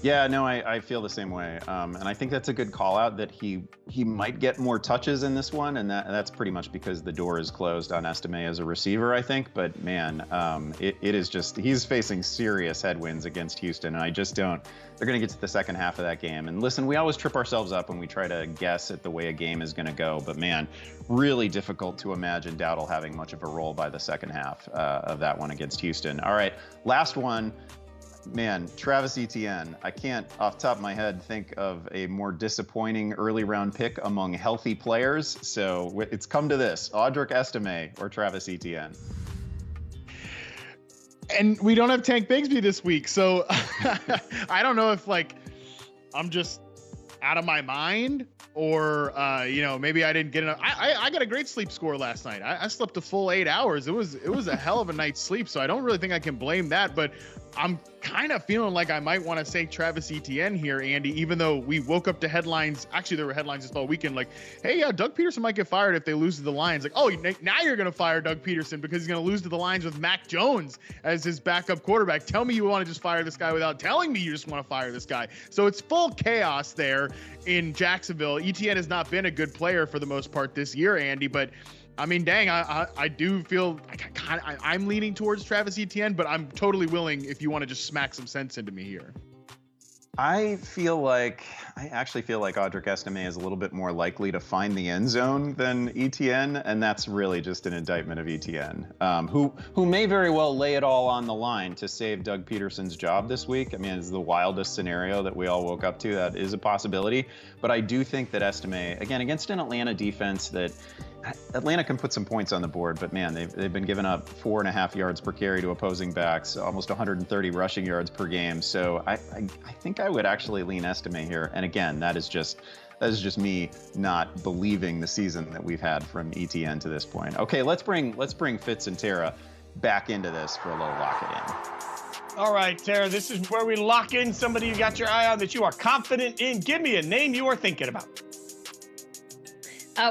[SPEAKER 3] Yeah, no, I feel the same way. And I think that's a good call out that he might get more touches in this one. And that's pretty much because the door is closed on Estime as a receiver, I think. But man, it is just, he's facing serious headwinds against Houston. And I just don't, they're going to get to the second half of that game. And listen, we always trip ourselves up when we try to guess at the way a game is going to go. But man, really difficult to imagine Dowdle having much of a role by the second half of that one against Houston. All right, last one. Man, Travis Etienne. I can't, off the top of my head, think of a more disappointing early round pick among healthy players. So it's come to this: Audric Estime or Travis Etienne.
[SPEAKER 2] And we don't have Tank Bigsby this week, so I don't know if I'm just out of my mind, or maybe I didn't get enough. I got a great sleep score last night. I slept a full 8 hours. It was a hell of a night's sleep, so I don't really think I can blame that. But I'm kind of feeling like I might want to say Travis Etienne here, Andy, even though we woke up to headlines. Actually, there were headlines this all weekend hey, Doug Peterson might get fired if they lose to the Lions. Now you're going to fire Doug Peterson because he's going to lose to the Lions with Mac Jones as his backup quarterback. Tell me you want to just fire this guy without telling me you just want to fire this guy. So it's full chaos there in Jacksonville. Etienne has not been a good player for the most part this year, Andy, but I mean, dang, I do feel I'm leaning towards Travis Etienne, but I'm totally willing if you want to just smack some sense into me here.
[SPEAKER 3] I actually feel like Audric Estime is a little bit more likely to find the end zone than Etienne, and that's really just an indictment of Etienne, who may very well lay it all on the line to save Doug Peterson's job this week. I mean, it's the wildest scenario that we all woke up to. That is a possibility, but I do think that Estime, again, against an Atlanta defense that Atlanta can put some points on the board, but man, they've been giving up 4.5 yards per carry to opposing backs, almost 130 rushing yards per game. So I think I would actually lean Estime here. And again, that is just me not believing the season that we've had from Etienne to this point. Okay, let's bring Fitz and Tera back into this for a little lock it in.
[SPEAKER 1] All right, Tera, this is where we lock in somebody you got your eye on that you are confident in. Give me a name you are thinking about.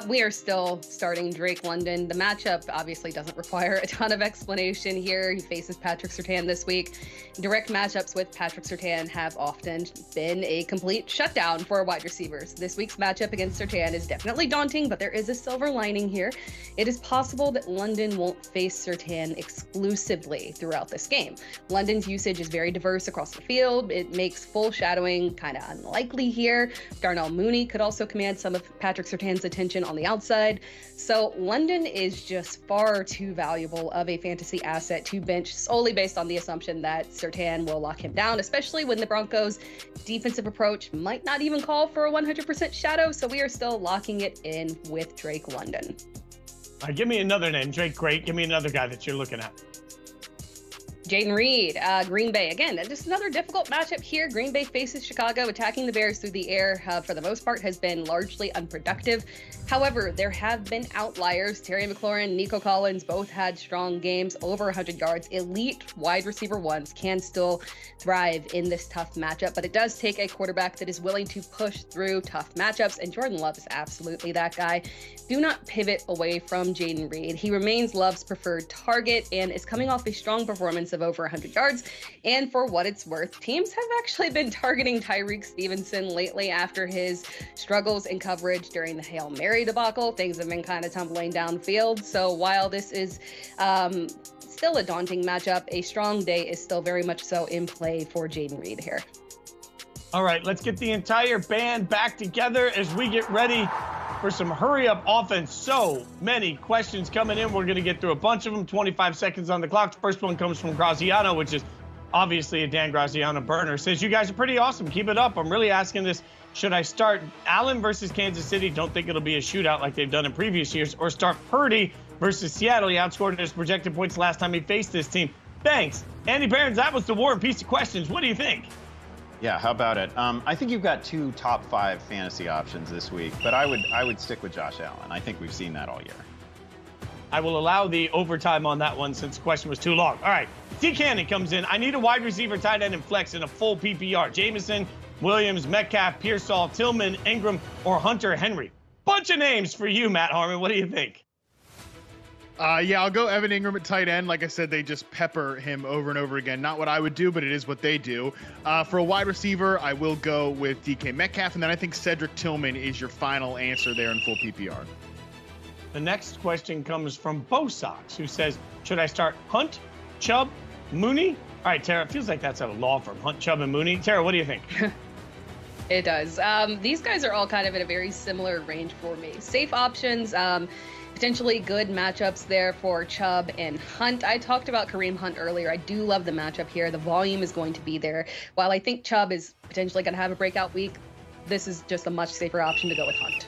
[SPEAKER 4] We are still starting Drake London. The matchup obviously doesn't require a ton of explanation here. He faces Patrick Surtain this week. Direct matchups with Patrick Surtain have often been a complete shutdown for wide receivers. This week's matchup against Surtain is definitely daunting, but there is a silver lining here. It is possible that London won't face Surtain exclusively throughout this game. London's usage is very diverse across the field. It makes full shadowing kind of unlikely here. Darnell Mooney could also command some of Patrick Surtain's attention on the outside. So London is just far too valuable of a fantasy asset to bench solely based on the assumption that Surtain will lock him down, especially when the Broncos' defensive approach might not even call for a 100% shadow. So we are still locking it in with Drake London.
[SPEAKER 1] All right, give me another name. Drake, great. Give me another guy that you're looking at.
[SPEAKER 4] Jayden Reed, Green Bay. Again, just another difficult matchup here. Green Bay faces Chicago. Attacking the Bears through the air, for the most part, has been largely unproductive. However, there have been outliers. Terry McLaurin, Nico Collins both had strong games, over 100 yards. Elite wide receiver ones can still thrive in this tough matchup, but it does take a quarterback that is willing to push through tough matchups, and Jordan Love is absolutely that guy. Do not pivot away from Jayden Reed. He remains Love's preferred target and is coming off a strong performance of over 100 yards. And for what it's worth, teams have actually been targeting Tyreek Stevenson lately after his struggles in coverage during the Hail Mary debacle. Things have been kind of tumbling downfield. So while this is still a daunting matchup, a strong day is still very much so in play for Jayden Reed here.
[SPEAKER 1] All right, let's get the entire band back together as we get ready for some hurry-up offense. So many questions coming in. We're going to get through a bunch of them. 25 seconds on the clock. The first one comes from Graziano, which is obviously a Dan Graziano burner. Says, you guys are pretty awesome. Keep it up. I'm really asking this. Should I start Allen versus Kansas City? Don't think it'll be a shootout like they've done in previous years. Or start Purdy versus Seattle. He outscored his projected points last time he faced this team. Thanks. Andy Behrens, that was the War and Peace of questions. What do you think?
[SPEAKER 3] Yeah, how about it? I think you've got 2 top 5 fantasy options this week, but I would stick with Josh Allen. I think we've seen that all year.
[SPEAKER 1] I will allow the overtime on that one since the question was too long. All right, D. Cannon comes in. I need a wide receiver, tight end, and flex in a full PPR. Jameson, Williams, Metcalf, Pearsall, Tillman, Ingram, or Hunter Henry. Bunch of names for you, Matt Harmon. What do you think?
[SPEAKER 2] Yeah, I'll go Evan Ingram at tight end. Like I said, they just pepper him over and over again. Not what I would do, but it is what they do. For a wide receiver, I will go with DK Metcalf, and then I think Cedric Tillman is your final answer there in full PPR.
[SPEAKER 1] The next question comes from Bo Sox, who says, should I start Hunt, Chubb, Mooney? All right, Tara, it feels like that's a law firm, Hunt, Chubb, and Mooney. Tara, what do you think?
[SPEAKER 4] It does. These guys are all kind of in a very similar range for me. Safe options, potentially good matchups there for Chubb and Hunt. I talked about Kareem Hunt earlier. I do love the matchup here. The volume is going to be there. While I think Chubb is potentially going to have a breakout week, this is just a much safer option to go with Hunt.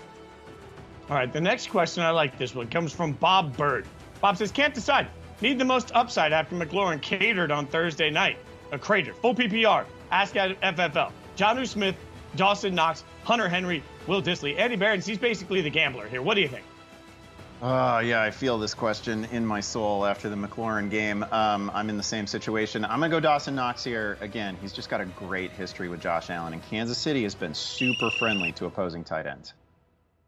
[SPEAKER 1] All right, the next question, I like this one, comes from Bob Bird. Bob says, can't decide. Need the most upside after McLaurin catered on Thursday night. A crater. Full PPR. Ask at FFL. Jonu Smith, Dawson Knox, Hunter Henry, Will Dissly. Andy Behrens, he's basically the gambler here. What do you think?
[SPEAKER 3] Yeah, I feel this question in my soul after the McLaurin game. I'm in the same situation. I'm going to go Dawson Knox here. Again, he's just got a great history with Josh Allen, and Kansas City has been super friendly to opposing tight ends.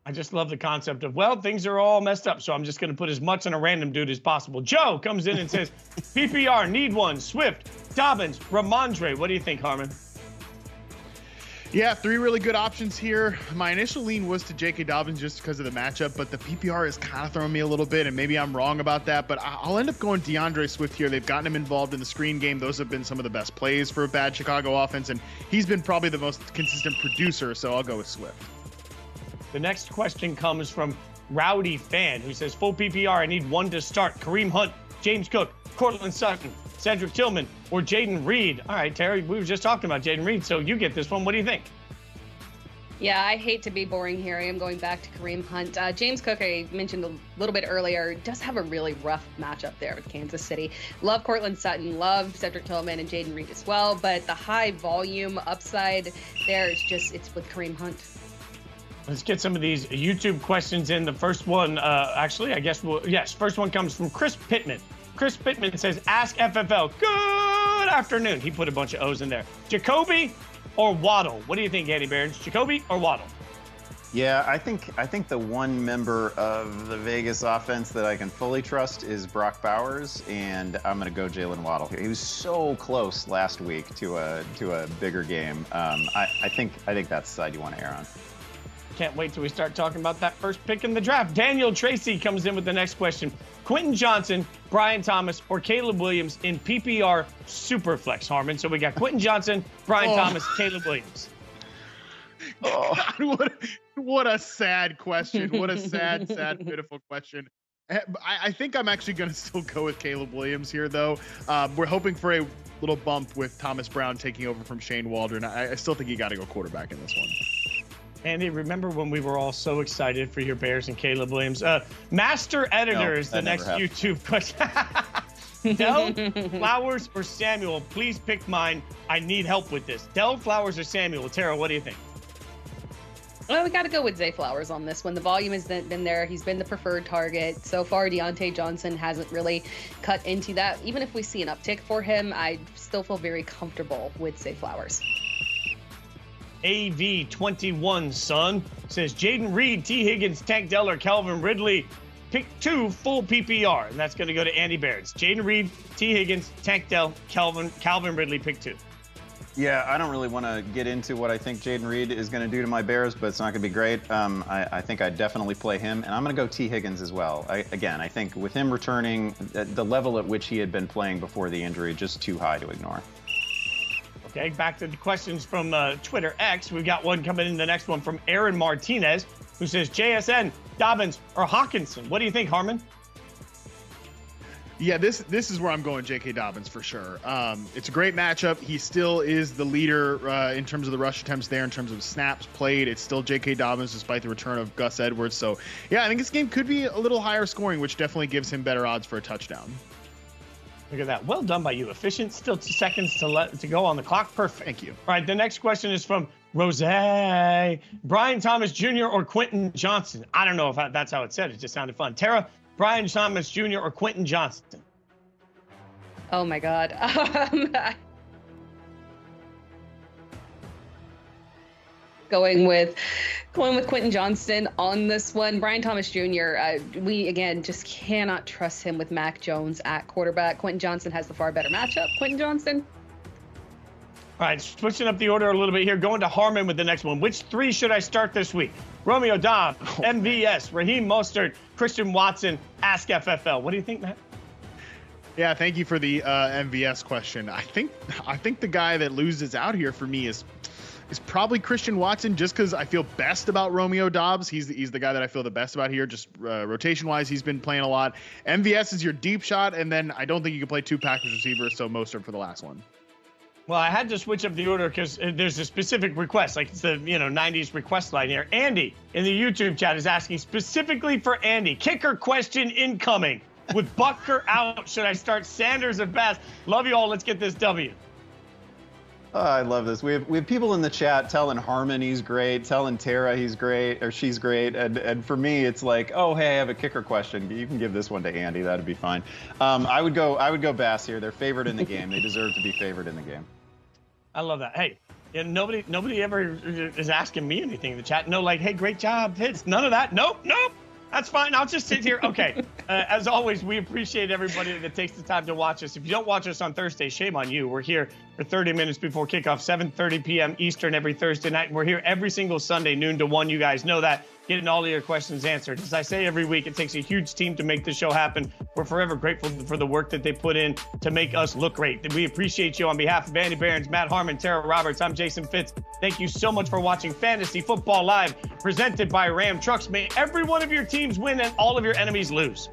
[SPEAKER 1] I just love the concept of, well, things are all messed up, so I'm just going to put as much on a random dude as possible. Joe comes in and says, PPR, need one, Swift, Dobbins, Ramondre. What do you think, Harmon?
[SPEAKER 2] Yeah, 3 really good options here. My initial lean was to J.K. Dobbins just because of the matchup, but the PPR is kind of throwing me a little bit, and maybe I'm wrong about that, but I'll end up going DeAndre Swift here. They've gotten him involved in the screen game. Those have been some of the best plays for a bad Chicago offense, and he's been probably the most consistent producer, so I'll go with Swift.
[SPEAKER 1] The next question comes from Rowdy Fan, who says, full PPR, I need one to start. Kareem Hunt, James Cook, Cortland Sutton, Cedric Tillman, or Jayden Reed. All right, Terry, we were just talking about Jayden Reed, so you get this one. What do you think?
[SPEAKER 4] Yeah, I hate to be boring here. I am going back to Kareem Hunt. James Cook, I mentioned a little bit earlier, does have a really rough matchup there with Kansas City. Love Cortland Sutton, love Cedric Tillman and Jayden Reed as well, but the high volume upside there is just, it's with Kareem Hunt.
[SPEAKER 1] Let's get some of these YouTube questions in. The first one, actually, I guess first one comes from Chris Pittman. Chris Pittman says, ask FFL. Good afternoon. He put a bunch of O's in there. Jacoby or Waddle? What do you think, Andy Behrens? Jacoby or Waddle?
[SPEAKER 3] Yeah, I think the one member of the Vegas offense that I can fully trust is Brock Bowers, and I'm going to go Jalen Waddle here. He was so close last week to a bigger game. I think that's the side you want to err on.
[SPEAKER 1] Can't wait till we start talking about that first pick in the draft. Daniel Tracy comes in with the next question. Quentin Johnson, Brian Thomas, or Caleb Williams in PPR Superflex, Harmon. So we got Quentin Johnson, Brian Thomas, Caleb Williams.
[SPEAKER 2] God, what a sad question. What a sad, pitiful question. I think I'm actually going to still go with Caleb Williams here, though. We're hoping for a little bump with Thomas Brown taking over from Shane Waldron. I still think you got to go quarterback in this one.
[SPEAKER 1] Andy, remember when we were all so excited for your Bears and Caleb Williams? Master Editor is the next YouTube question. Dell, Flowers, or Samuel? Please pick mine. I need help with this. Dell, Flowers, or Samuel? Tara, what do you think?
[SPEAKER 4] Well, we got to go with Zay Flowers on this one. The volume has been there. He's been the preferred target. So far, Deontay Johnson hasn't really cut into that. Even if we see an uptick for him, I still feel very comfortable with Zay Flowers.
[SPEAKER 1] AV21 son says Jayden Reed, T. Higgins, Tank Dell, or Calvin Ridley. Pick 2 full PPR, and that's going to go to Andy Behrens. Jayden Reed, T. Higgins, Tank Dell, Calvin Ridley. Pick 2.
[SPEAKER 3] Yeah, I don't really want to get into what I think Jayden Reed is going to do to my Bears, but it's not going to be great. I think I'd definitely play him, and I'm going to go T. Higgins as well. I think with him returning, the level at which he had been playing before the injury, just too high to ignore.
[SPEAKER 1] Okay, back to the questions from Twitter X. We've got one coming in, the next one from Aaron Martinez, who says JSN, Dobbins, or Hawkinson. What do you think, Harmon?
[SPEAKER 2] Yeah, this is where I'm going J.K. Dobbins for sure. It's a great matchup. He still is the leader in terms of the rush attempts there, in terms of snaps played. It's still J.K. Dobbins despite the return of Gus Edwards. So, yeah, I think this game could be a little higher scoring, which definitely gives him better odds for a touchdown.
[SPEAKER 1] Look at that. Well done by you. Efficient. Still 2 seconds to go on the clock. Perfect.
[SPEAKER 2] Thank you.
[SPEAKER 1] All right, the next question is from Rose. Brian Thomas Jr. or Quentin Johnson? I don't know if that's how it said. It just sounded fun. Tara, Brian Thomas Jr. or Quentin Johnson?
[SPEAKER 4] Oh my God. Going with Quentin Johnson on this one. Brian Thomas Jr., we, again, just cannot trust him with Mac Jones at quarterback. Quentin Johnson has the far better matchup. Quentin Johnson.
[SPEAKER 1] All right, switching up the order a little bit here. Going to Harmon with the next one. Which 3 should I start this week? Romeo Dobbs, MVS, Raheem Mostert, Christian Watson, Ask FFL. What do you think, Matt?
[SPEAKER 2] Yeah, thank you for the MVS question. I think the guy that loses out here for me is probably Christian Watson, just because I feel best about Romeo Dobbs. He's the guy that I feel the best about here, just rotation-wise. He's been playing a lot. MVS is your deep shot, and then I don't think you can play 2 Packers receivers, so Mostert for the last one.
[SPEAKER 1] Well, I had to switch up the order because there's a specific request, like it's the 90s request line here. Andy in the YouTube chat is asking specifically for Andy. Kicker question incoming. With Butker out, should I start Sanders or Bass? Love you all. Let's get this W.
[SPEAKER 3] Oh, I love this. We have people in the chat telling Harmon he's great, telling Tara he's great or she's great, and for me it's like, oh hey, I have a kicker question. You can give this one to Andy. That'd be fine. I would go Bass here. They're favored in the game. They deserve to be favored in the game.
[SPEAKER 1] I love that. Hey, nobody ever is asking me anything in the chat. No, like, hey, great job, Fitz. None of that. Nope. That's fine. I'll just sit here. Okay. As always, we appreciate everybody that takes the time to watch us. If you don't watch us on Thursday, shame on you. We're here for 30 minutes before kickoff, 7:30 p.m. Eastern every Thursday night. And we're here every single Sunday, noon to 1. You guys know that. Getting all of your questions answered. As I say every week, it takes a huge team to make this show happen. We're forever grateful for the work that they put in to make us look great. We appreciate you on behalf of Andy Behrens, Matt Harmon, Tera Roberts. I'm Jason Fitz. Thank you so much for watching Fantasy Football Live, presented by Ram Trucks. May every one of your teams win and all of your enemies lose.